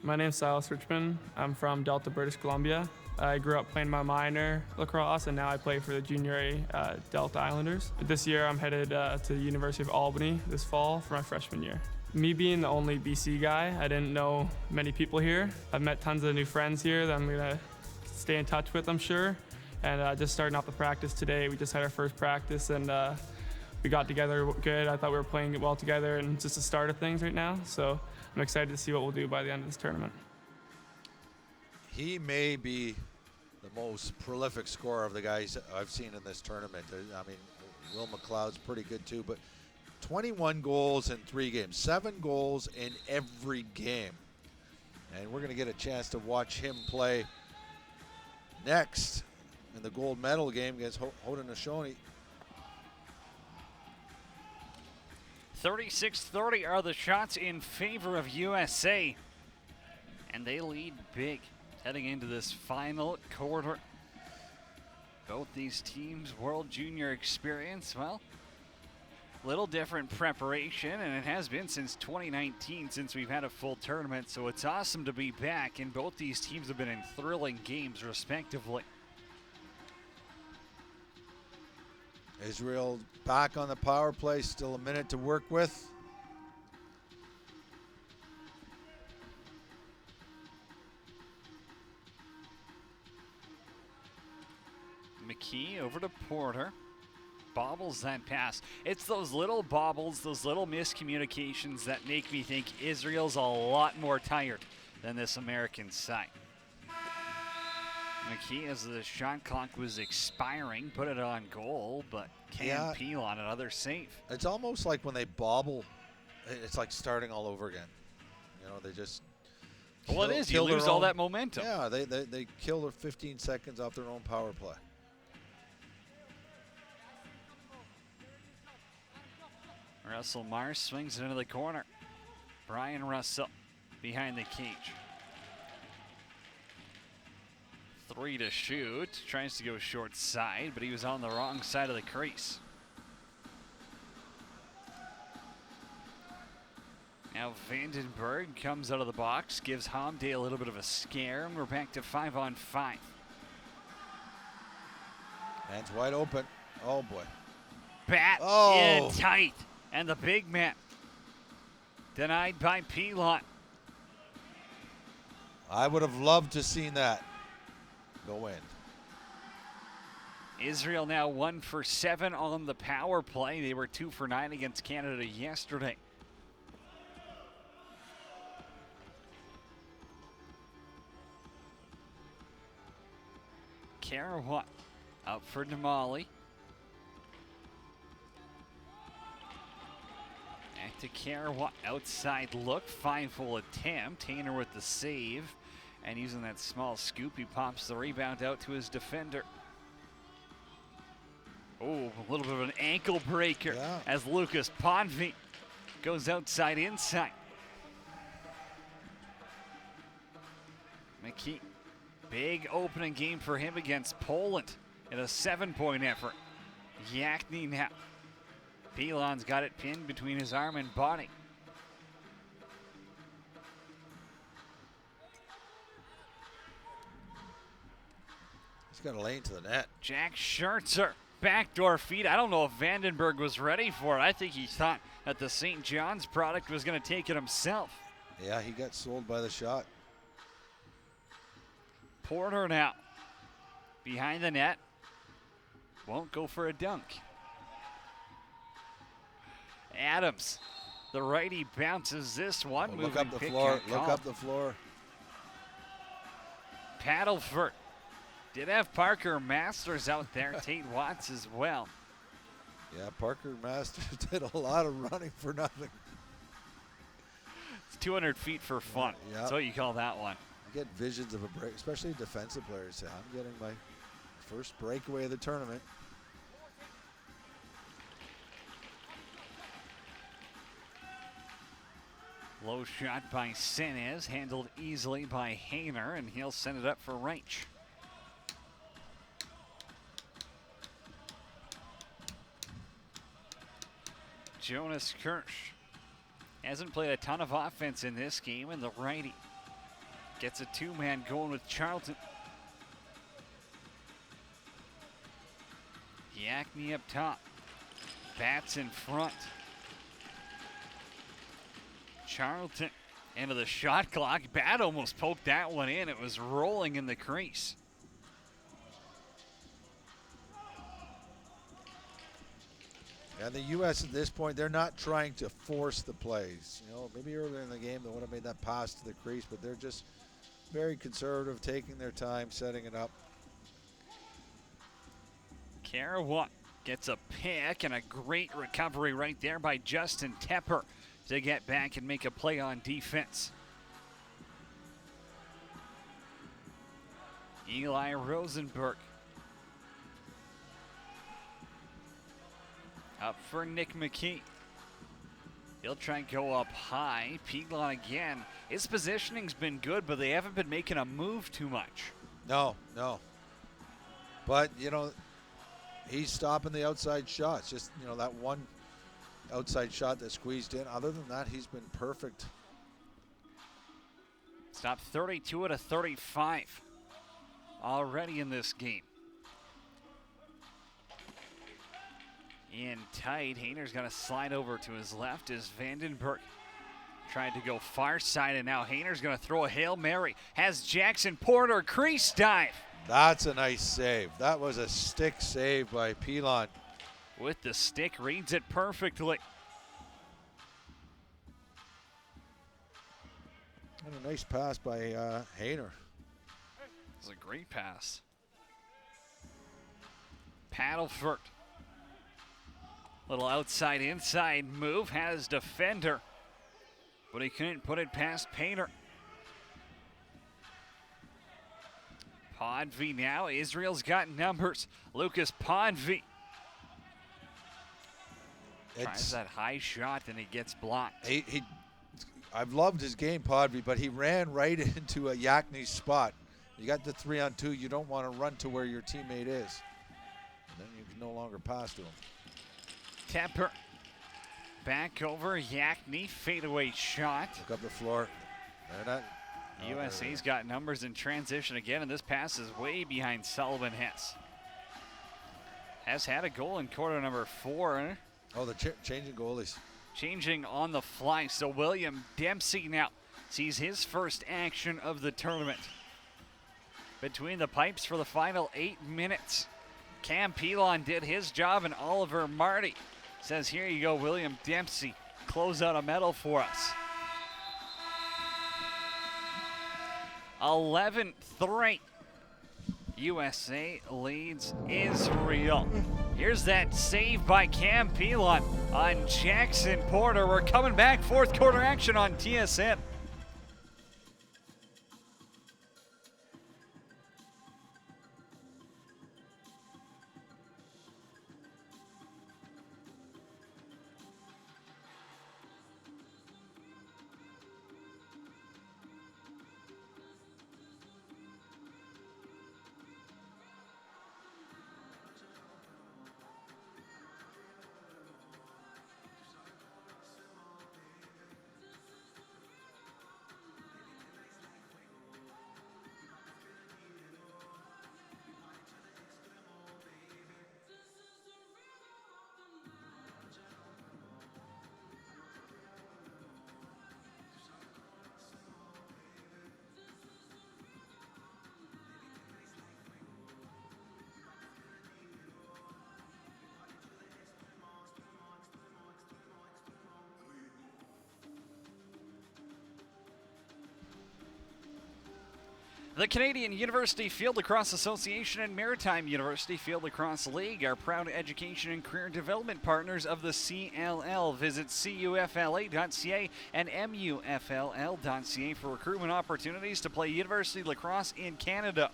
My name's Silas Richmond. I'm from Delta, British Columbia. I grew up playing my minor lacrosse, and now I play for the junior A Delta Islanders. This year, I'm headed to the University of Albany this fall for my freshman year. Me being the only BC guy, I didn't know many people here. I've met tons of new friends here that I'm gonna stay in touch with, I'm sure. And just starting off the practice today, we just had our first practice, and we got together good. I thought we were playing well together, and it's just the start of things right now. So I'm excited to see what we'll do by the end of this tournament. He may be the most prolific scorer of the guys I've seen in this tournament. I mean, Will McLeod's pretty good too, but 21 goals in 3 games, 7 goals in every game. And we're going to get a chance to watch him play next in the gold medal game against Haudenosaunee. 36-30 are the shots in favor of USA. And they lead big. Heading into this final quarter. Both these teams, World Junior experience, well, little different preparation, and it has been since 2019 since we've had a full tournament, so it's awesome to be back, and both these teams have been in thrilling games respectively. Israel back on the power play, still a minute to work with. McKee over to Porter. Bobbles that pass. It's those little bobbles, those little miscommunications that make me think Israel's a lot more tired than this American side. McKee, as the shot clock was expiring, put it on goal, but can't peel on another save. It's almost like when they bobble, it's like starting all over again. You know, they just well, it is. You lose all that momentum. Yeah, they kill their 15 seconds off their own power play. Russell Mars swings it into the corner. Brian Russell behind the cage. 3 to shoot. Tries to go short side, but he was on the wrong side of the crease. Now Vandenberg comes out of the box, gives Homday a little bit of a scare, and we're back to 5-on-5. Hands wide open. Oh, boy. Bat in tight. And the big man denied by Pilon. I would have loved to seen that go in. Israel now 1 for 7 on the power play. They were 2 for 9 against Canada yesterday. Karawat up for Damali. Back to Karawat, outside look, 5-hole attempt. Hayner with the save, and using that small scoop, he pops the rebound out to his defender. Oh, a little bit of an ankle breaker as Lucas Podvey goes outside inside. McKee, big opening game for him against Poland in a 7-point effort. Yakni now. Pilon's got it pinned between his arm and body. He's got a lane to the net. Jack Schertzer, backdoor feed. I don't know if Vandenberg was ready for it. I think he thought that the St. John's product was going to take it himself. Yeah, he got sold by the shot. Porter now behind the net. Won't go for a dunk. Adams, the righty, bounces this one. Look up the floor. Look up the floor. Paddleford did have Parker Masters out there. Tate Watts as well. Yeah, Parker Masters did a lot of running for nothing. It's 200 feet for fun. Yeah. That's what you call that one. You get visions of a break, especially defensive players say, I'm getting my first breakaway of the tournament. Low shot by Senez, handled easily by Hayner, and he'll send it up for Reich. Jonas Kirsch hasn't played a ton of offense in this game, and the righty gets a 2-man going with Charlton. Yakni up top, bats in front. Charlton into the shot clock. Bat almost poked that one in. It was rolling in the crease. And the U.S. at this point, they're not trying to force the plays. You know, maybe earlier in the game they would have made that pass to the crease, but they're just very conservative, taking their time, setting it up. Karawat gets a pick and a great recovery right there by Justin Tepper to get back and make a play on defense. Eli Rosenberg up for Nick McKee. He'll try and go up high. Piglon again. His positioning's been good, but they haven't been making a move too much. No. But, he's stopping the outside shots. Just, that one outside shot that squeezed in. Other than that, he's been perfect. Stopped 32 out of 35 already in this game. In tight, Hayner's going to slide over to his left as Vandenberg tried to go far side, and now Hayner's going to throw a Hail Mary. Has Jackson Porter crease dive. That's a nice save. That was a stick save by Pilon. With the stick, reads it perfectly. And a nice pass by Hayner. It was a great pass. Paddleford. Little outside inside move, has defender, but he couldn't put it past Painter. Podvey now. Israel's got numbers. Lucas Podvey tries that high shot and he gets blocked. I've loved his game, Podvey, but he ran right into a Yakni's spot. You got the 3-on-2. You don't want to run to where your teammate is. And then you can no longer pass to him. Tepper back over. Yakni fadeaway shot. Look up the floor. USA's got numbers in transition again, and this pass is way behind Sullivan Hess. Has had a goal in quarter number 4. Oh, the changing goalies. Changing on the fly, so William Dempsey now sees his first action of the tournament. Between the pipes for the final 8 minutes. Cam Pilon did his job, and Oliver Marty says, here you go, William Dempsey, close out a medal for us. 11-3. USA leads Israel. Here's that save by Cam Pilon on Jackson Porter. We're coming back, fourth quarter action on TSN. The Canadian University Field Lacrosse Association and Maritime University Field Lacrosse League are proud education and career development partners of the CLL. Visit cufla.ca and mufll.ca for recruitment opportunities to play university lacrosse in Canada.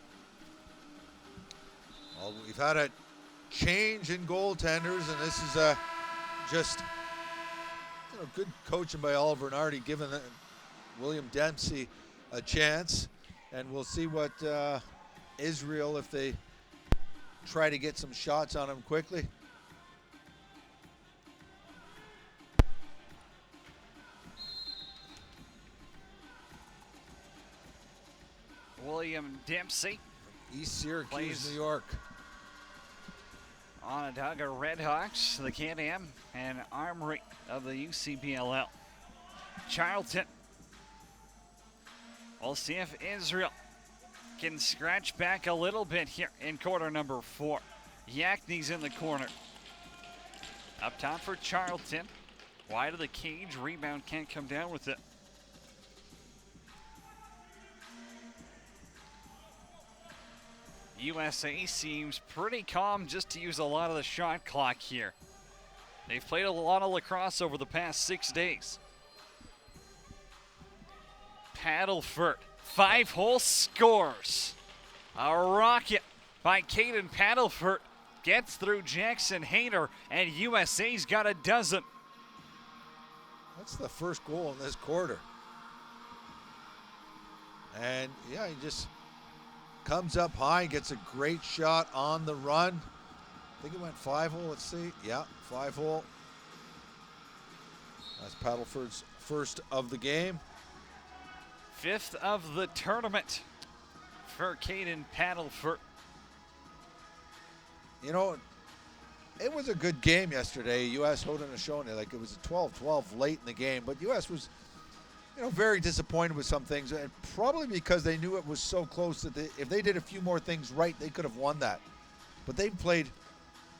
Well, we've had a change in goaltenders, and this is just good coaching by Oliver Nardi, giving William Dempsey a chance. And we'll see what Israel, if they try to get some shots on him quickly. William Dempsey. East Syracuse, plays New York. Onondaga Redhawks, the Can-Am and Armory of the UCBLL. Charlton. We'll see if Israel can scratch back a little bit here in quarter number 4. Yakni's in the corner. Up top for Charlton. Wide of the cage. Rebound can't come down with it. USA seems pretty calm, just to use a lot of the shot clock here. They've played a lot of lacrosse over the past 6 days. Paddleford, 5-hole scores. A rocket by Caden Paddleford gets through Jackson Hayner, and USA's got a dozen. That's the first goal in this quarter. And yeah, he just comes up high, gets a great shot on the run. I think it went 5-hole, let's see. Yeah, 5-hole. That's Paddleford's first of the game. 5th of the tournament for Caden Paddleford. You know, it was a good game yesterday. U.S. Haudenosaunee, like it was a 12-12 late in the game, but U.S. was, you know, very disappointed with some things, and probably because they knew it was so close that if they did a few more things right, they could have won that. But they played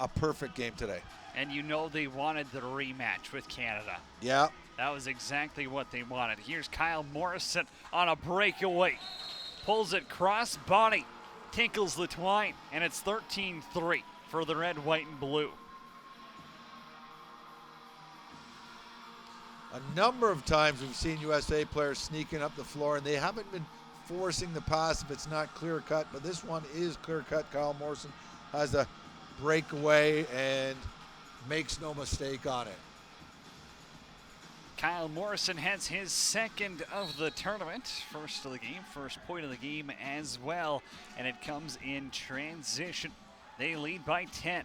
a perfect game today. And you know they wanted the rematch with Canada. Yeah. That was exactly what they wanted. Here's Kyle Morrison on a breakaway. Pulls it cross body, tinkles the twine, and it's 13-3 for the red, white, and blue. A number of times we've seen USA players sneaking up the floor, and they haven't been forcing the pass if it's not clear-cut, but this one is clear-cut. Kyle Morrison has a breakaway and makes no mistake on it. Kyle Morrison has his 2nd of the tournament, first of the game, first point of the game as well, and it comes in transition. They lead by 10.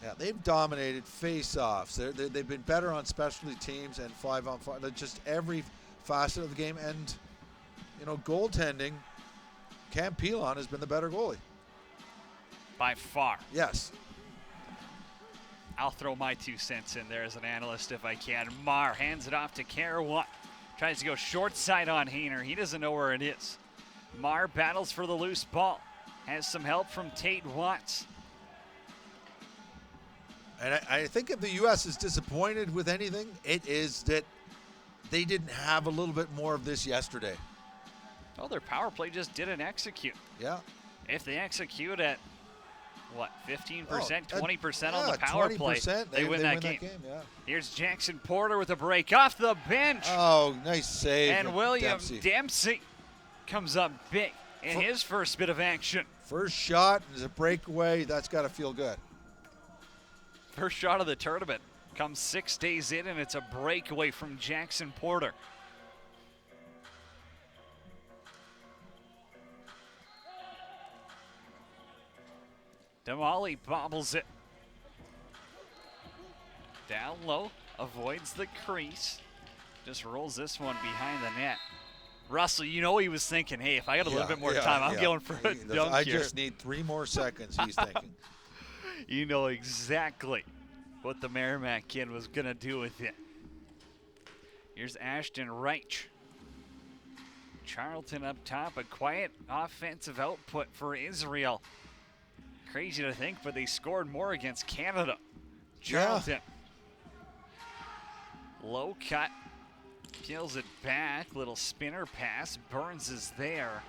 Yeah, they've dominated face-offs. They've been better on specialty teams and 5-on-5. Just every facet of the game, and you know, goaltending. Cam Pilon has been the better goalie. By far. Yes. I'll throw my 2 cents in there as an analyst if I can. Marr hands it off to Karawan. Tries to go short side on Hayner. He doesn't know where it is. Marr battles for the loose ball. Has some help from Tate Watts. And I think if the U.S. is disappointed with anything, it is that they didn't have a little bit more of this yesterday. Oh, their power play just didn't execute. Yeah. If they execute at, what, 15%, 20% yeah, on the power 20%, play, they win that game. Yeah. Here's Jackson Porter with a break off the bench. Oh, nice save. And William Dempsey. Dempsey comes up big in his first bit of action. First shot is a breakaway. That's got to feel good. First shot of the tournament comes 6 days in, and it's a breakaway from Jackson Porter. Damali bobbles it. Down low, avoids the crease. Just rolls this one behind the net. Russell, you know he was thinking, hey, if I got a little bit more time, I'm going for a dunk I here. just need 3 more seconds, he's thinking. You know exactly what the Merrimack kid was going to do with it. Here's Ashton Reich. Charlton up top, a quiet offensive output for Israel. Crazy to think, but they scored more against Canada. Charlton. Low cut. Peels it back. Little spinner pass. Burns is there.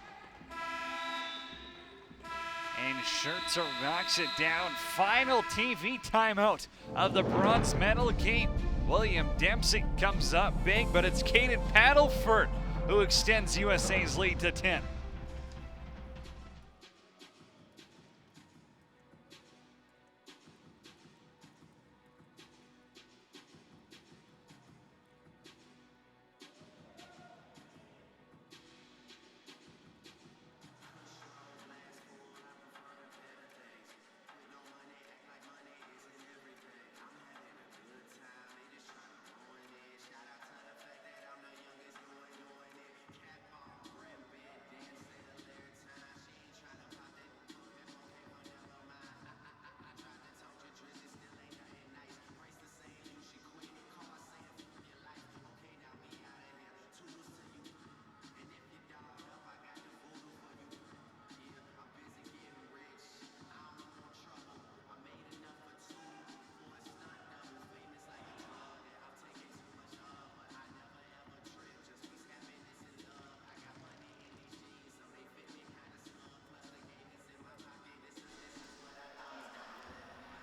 And Schertzer knocks it down. Final TV timeout of the bronze medal game. William Dempsey comes up big, but it's Caden Paddleford who extends USA's lead to 10.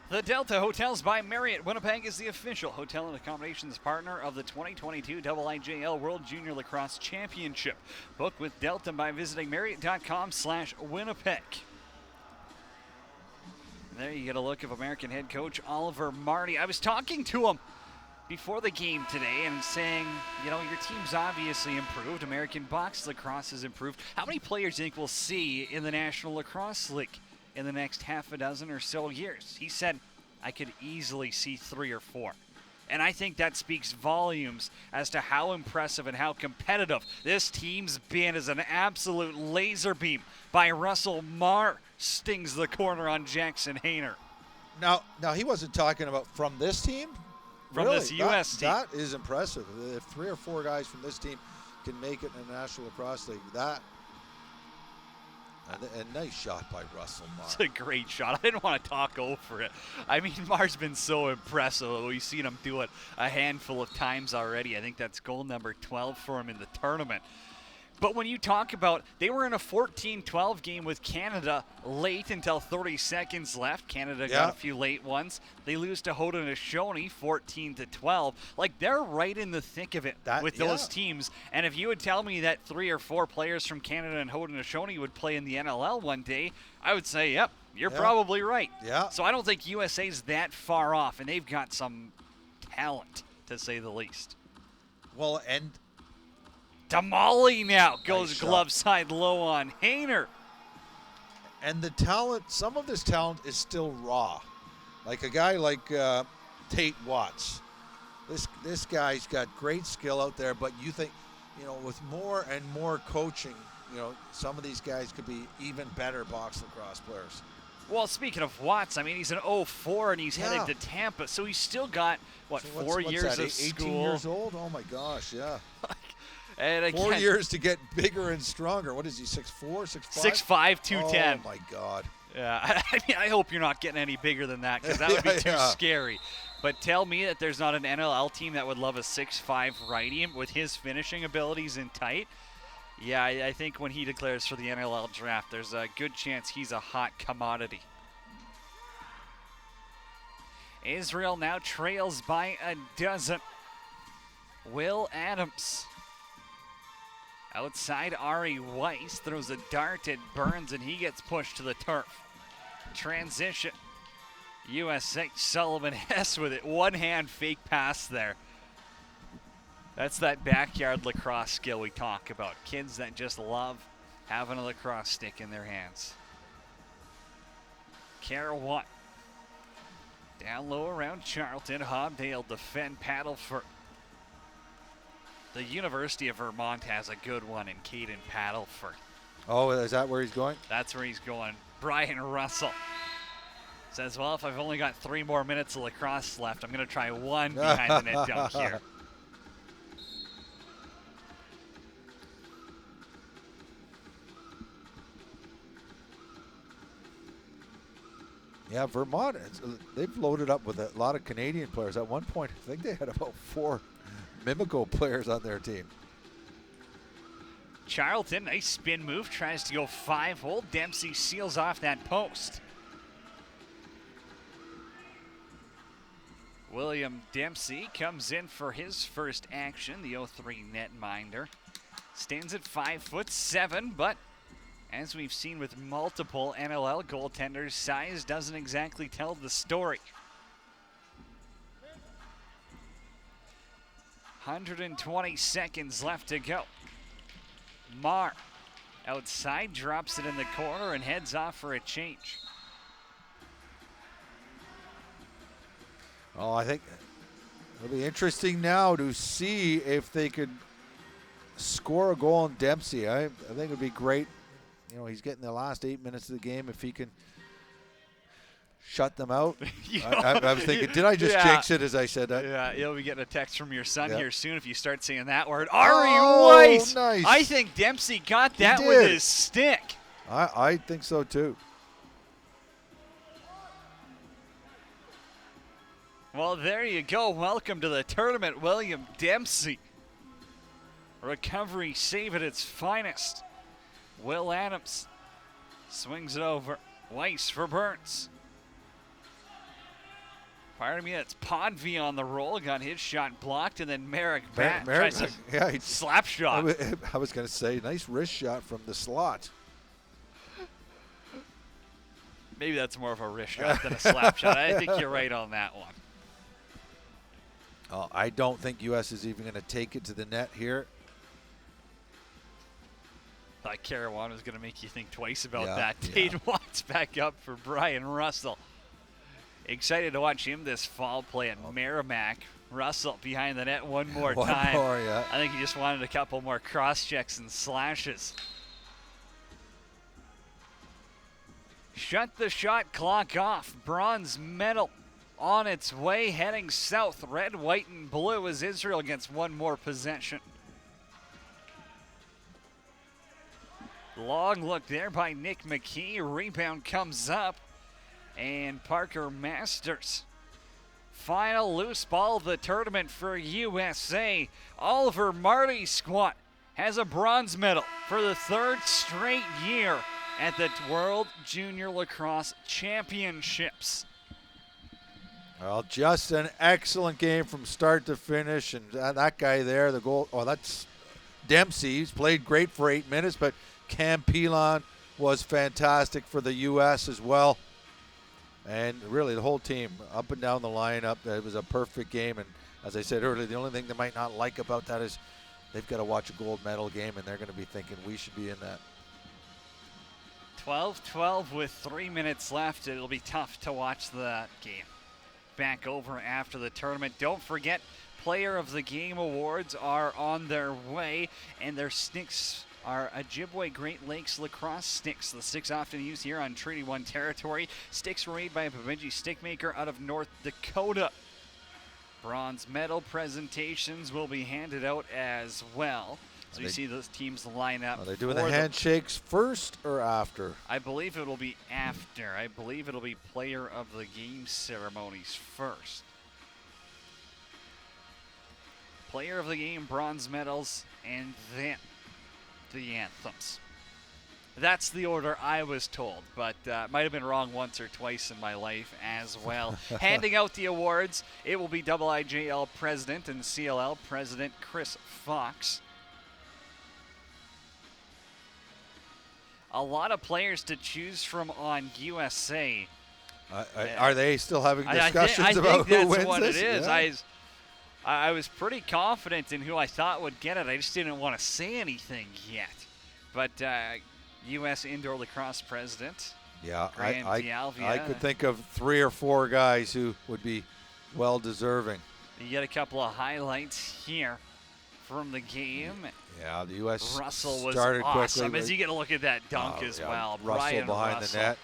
The Delta Hotels by Marriott Winnipeg is the official hotel and accommodations partner of the 2022 IIJL World Junior Lacrosse Championship. Book with Delta by visiting Marriott.com/Winnipeg. There you get a look of American head coach Oliver Marty. I was talking to him before the game today and saying, you know, your team's obviously improved. American box lacrosse has improved. How many players do you think we'll see in the National Lacrosse League in the next half a dozen or so years? He said, I could easily see 3 or 4. And I think that speaks volumes as to how impressive and how competitive this team's been as an absolute laser beam by Russell Marr stings the corner on Jackson Hayner. Now he wasn't talking about from this team. From Really, this U.S. team. That is impressive. If 3 or 4 guys from this team can make it in the National Lacrosse League, that a nice shot by Russell Marr. It's a great shot. I didn't want to talk over it. I mean, Marr's been so impressive. We've seen him do it a handful of times already. I think that's goal number 12 for him in the tournament. But when you talk about, they were in a 14-12 game with Canada late until 30 seconds left. Canada got a few late ones. They lose to Haudenosaunee 14-12. Like, they're right in the thick of it with those teams. And if you would tell me that 3 or 4 players from Canada and Haudenosaunee would play in the NLL one day, I would say, yep, you're probably right. Yeah. So I don't think USA's that far off, and they've got some talent, to say the least. Well, and Damali now goes Nice glove shot. side low on Hayner. And the talent, some of this talent is still raw. Like a guy like Tate Watts. This guy's got great skill out there, but you think, you know, with more and more coaching, you know, some of these guys could be even better box lacrosse players. Well, speaking of Watts, I mean, he's an 04 and he's headed to Tampa, so he's still got, what, So 4 years that, of 18 school? years old? Oh, my gosh, yeah. And again, 4 years to get bigger and stronger. What is he, 6'4", 6'5"? 6'5", 210. Oh, my God. Yeah, I mean, I hope you're not getting any bigger than that because that would be too scary. But tell me that there's not an NLL team that would love a 6'5" righty with his finishing abilities in tight. Yeah, I think when he declares for the NLL draft, there's a good chance he's a hot commodity. Israel now trails by a dozen. Will Adams. Outside, Ari Weiss throws a dart at Burns, and he gets pushed to the turf. Transition. USA Sullivan Hess with it. One-hand fake pass there. That's that backyard lacrosse skill we talk about. Kids that just love having a lacrosse stick in their hands. Carroll 1. Down low around Charlton. Hobdale defend Paddleford. The University of Vermont has a good one in Caden Paddleford. Oh, is that where he's going? That's where he's going. Brian Russell says, well, if I've only got 3 more minutes of lacrosse left, I'm going to try one behind the net dunk here. Yeah, Vermont, they've loaded up with a lot of Canadian players. At one point, I think they had about 4 Mimico players on their team. Charlton, nice spin move, tries to go 5-hole. Dempsey seals off that post. William Dempsey comes in for his first action, the 03 netminder. Stands at 5'7", but as we've seen with multiple NLL goaltenders, size doesn't exactly tell the story. 120 seconds left to go. Marr outside, drops it in the corner and heads off for a change. Oh, I think it'll be interesting now to see if they could score a goal on Dempsey. I think it would be great. You know, he's getting the last 8 minutes of the game. If he can shut them out. I was thinking, did I just jinx it as I said that? Yeah, you'll be getting a text from your son here soon if you start saying that word. Ari Weiss! Nice. I think Dempsey got that with his stick. I think so too. Well, there you go. Welcome to the tournament, William Dempsey. Recovery save at its finest. Will Adams swings it over. Weiss for Burns. Pardon me, that's Podvey on the roll. Got his shot blocked, and then Merrick tries a slap shot. I was going to say, nice wrist shot from the slot. Maybe that's more of a wrist shot than a slap shot. I think you're right on that one. I don't think U.S. is even going to take it to the net here. Thought Caruana was going to make you think twice about Yeah, that. yeah. Tate Watts back up for Brian Russell. Excited to watch him this fall play at Merrimack. Russell behind the net one more One time. more, yeah. I think he just wanted a couple more cross checks and slashes. Shut the shot clock off. Bronze medal on its way, heading south. Red, white, and blue as Israel gets one more possession. Long look there by Nick McKee. Rebound comes up. And Parker Masters. Final loose ball of the tournament for USA. Oliver Marty's squad has a bronze medal for the third straight year at the World Junior Lacrosse Championships. Well, just an excellent game from start to finish. And that guy there, the goal, that's Dempsey. He's played great for 8 minutes, but Cam Pilon was fantastic for the U.S. as well. And really the whole team up and down the lineup. It was a perfect game. And as I said earlier, the only thing they might not like about that is they've got to watch a gold medal game, and they're going to be thinking we should be in that. 12-12 with 3 minutes left. It'll be tough to watch that game. Back over after the tournament. Don't forget, Player of the Game awards are on their way, and their sticks are Ojibwe Great Lakes lacrosse sticks. The sticks often used here on Treaty 1 territory. Sticks were made by a Bemidji stickmaker out of North Dakota. Bronze medal presentations will be handed out as well. So you see those teams line up. Are they doing the handshakes first or after? I believe it'll be after. I believe it'll be Player of the Game ceremonies first. Player of the Game bronze medals, and then the anthems. That's the order I was told, but might have been wrong once or twice in my life as well. Handing out the awards, it will be IIJL President and CLL President Chris Fox. A lot of players to choose from on USA. Are they still having discussions I about think who wins that's what this? it is. Yeah. I was pretty confident in who I thought would get it. I just didn't want to say anything yet. But U.S. Indoor Lacrosse President, Yeah, Graham D'Alvia. I could think of 3 or 4 guys who would be well deserving. You get a couple of highlights here from the game. Yeah, the U.S. Russell was started awesome. quickly. As you get a look at that dunk as well. Russell Brian behind Russell. the net.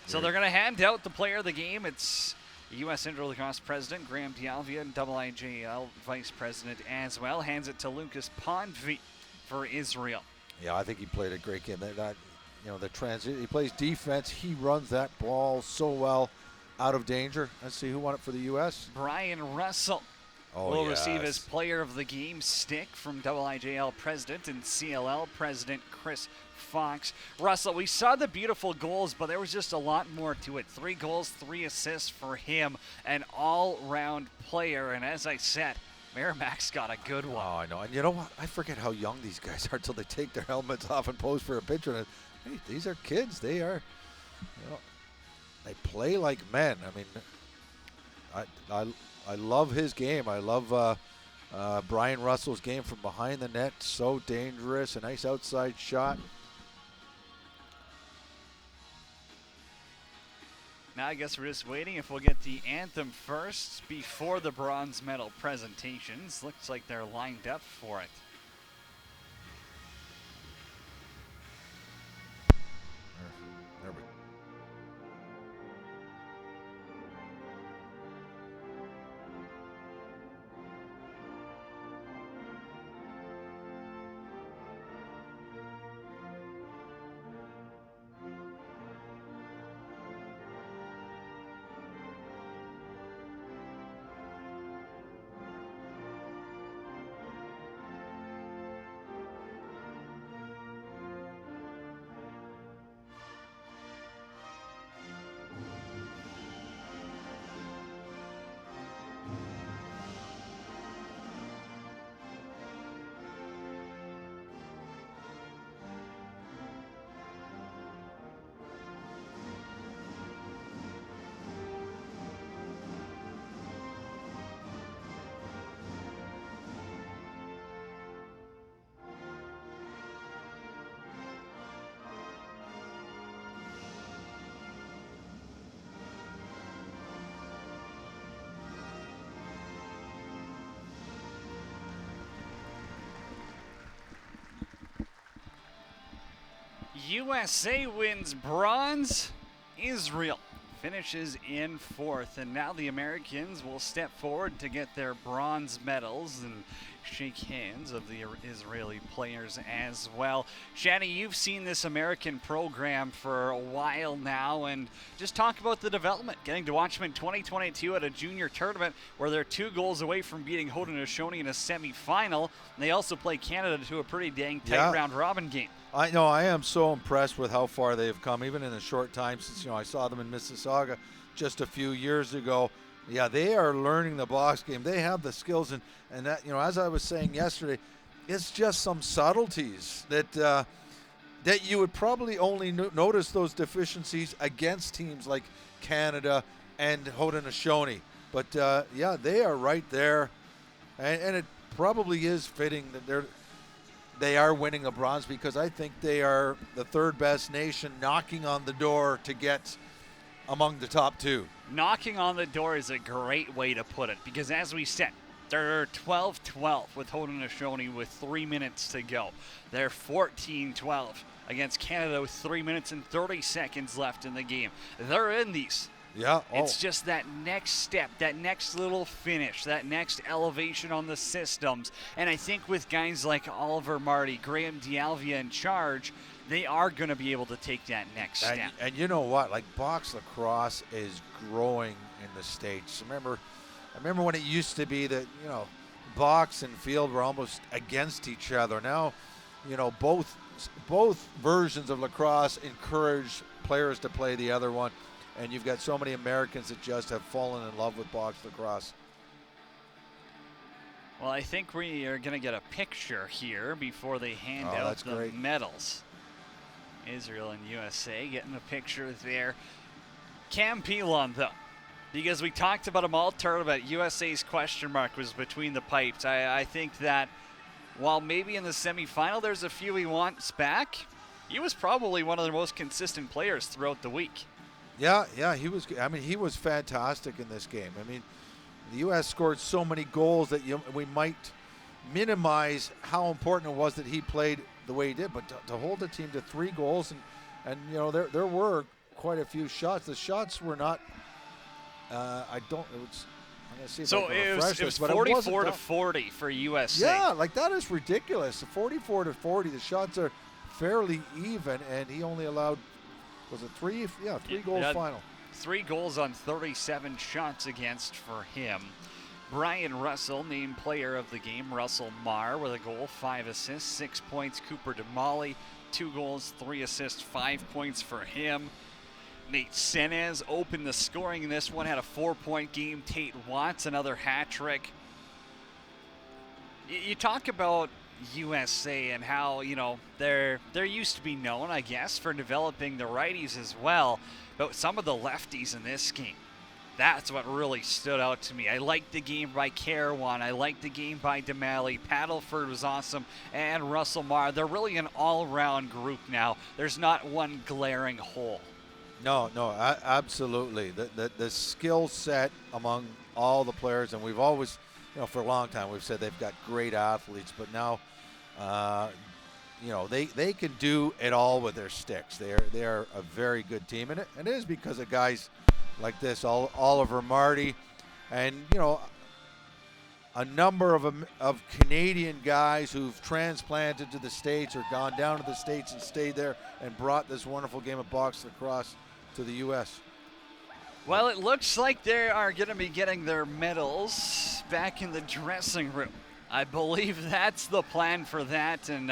So they're going to hand out the player of the game. It's U.S. Indoor Lacrosse President Graham D'Alvia and IIJL Vice President as well. Hands it to Lucas Podvey for Israel. Yeah, I think he played a great game. The transit. He plays defense. He runs that ball so well, out of danger. Let's see who won it for the U.S. Brian Russell will receive his player of the game stick from IIJL President and CLL President Chris Fox. Russell, we saw the beautiful goals, but there was just a lot more to it. 3 goals, 3 assists for him, an all-round player. And as I said, Merrimack's got a good one. Oh, I know. And you know what? I forget how young these guys are until they take their helmets off and pose for a picture. And hey, these are kids. They are, they play like men. I mean, I love his game. I love Brian Russell's game from behind the net. So dangerous. A nice outside shot. Now I guess we're just waiting if we'll get the anthem first before the bronze medal presentations. Looks like they're lined up for it. There we go. USA wins bronze. Israel finishes in fourth, and now the Americans will step forward to get their bronze medals and shake hands of the Israeli players as well. Shani, you've seen this American program for a while now, and just talk about the development. Getting to watch them in 2022 at a junior tournament where they're 2 goals away from beating Haudenosaunee in a semifinal. And they also play Canada to a pretty dang tight round robin game. I know, I am so impressed with how far they've come, even in a short time since, I saw them in Mississauga just a few years ago. Yeah, they are learning the box game. They have the skills, and that, as I was saying yesterday, it's just some subtleties that that you would probably only notice those deficiencies against teams like Canada and Haudenosaunee. But yeah, they are right there, and it probably is fitting that they are winning a bronze, because I think they are the 3rd best nation, knocking on the door to get among the top 2. Knocking on the door is a great way to put it, because as we said, they're 12-12 with Haudenosaunee with 3 minutes to go. They're 14-12 against Canada with 3 minutes and 30 seconds left in the game. They're in these. Yeah. It's just that next step, that next little finish, that next elevation on the systems. And I think with guys like Oliver Marty, Graham D'Alvia in charge, they are going to be able to take that next step. And you know what? Like, box lacrosse is growing in the States. I remember when it used to be that, box and field were almost against each other. Now, both versions of lacrosse encourage players to play the other one. And you've got so many Americans that just have fallen in love with box lacrosse. Well, I think we are going to get a picture here before they hand out the medals. Israel and USA getting a picture there. Cam Pilon, though, because we talked about them all tournament, USA's question mark was between the pipes. I think that while maybe in the semifinal there's a few he wants back, he was probably one of the most consistent players throughout the week. Yeah, he was. He was fantastic in this game. The U.S. scored so many goals that we might minimize how important it was that he played the way he did. But to hold the team to 3 goals, and there were quite a few shots. The shots were not. I'm going to see if so I can it refresh was this, 44-40 for USA. Yeah, like that is ridiculous. 44-40. The shots are fairly even, and he only allowed. Was it 3? Yeah, 3 goals final. 3 goals on 37 shots against for him. Brian Russell, named player of the game. Russell Marr with a goal, 5 assists, 6 points. Cooper DeMolly, 2 goals, 3 assists, 5 points for him. Nate Senez opened the scoring in this one, had a 4-point game. Tate Watts, another hat trick. You talk about USA and how, they're used to be known, I guess, for developing the righties as well, but some of the lefties in this game, that's what really stood out to me. I liked the game by Carawan, I liked the game by DeMalley, Paddleford was awesome, and Russell Marr. They're really an all-round group now. There's not one glaring hole. No, absolutely. The skill set among all the players, and we've always, for a long time we've said they've got great athletes, but now they can do it all with their sticks. They are a very good team, and it is because of guys like this, Oliver Marty, and a number of Canadian guys who've transplanted to the States or gone down to the States and stayed there and brought this wonderful game of box lacrosse to the U.S. Well, it looks like they are going to be getting their medals back in the dressing room. I believe that's the plan for that, and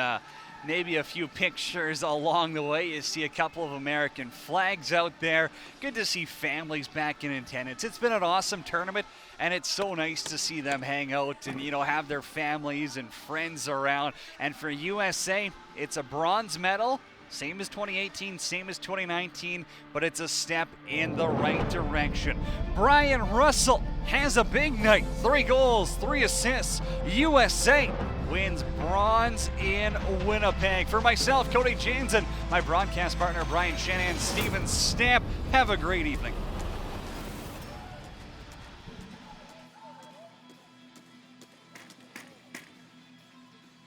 maybe a few pictures along the way. You see a couple of American flags out there. Good to see families back in attendance. It's been an awesome tournament, and it's so nice to see them hang out and, have their families and friends around. And for USA, it's a bronze medal. Same as 2018, same as 2019, but it's a step in the right direction. Brian Russell has a big night. 3 goals, 3 assists. USA wins bronze in Winnipeg. For myself, Cody Jansen, my broadcast partner, Brian Shanahan, Steven Stamp, have a great evening.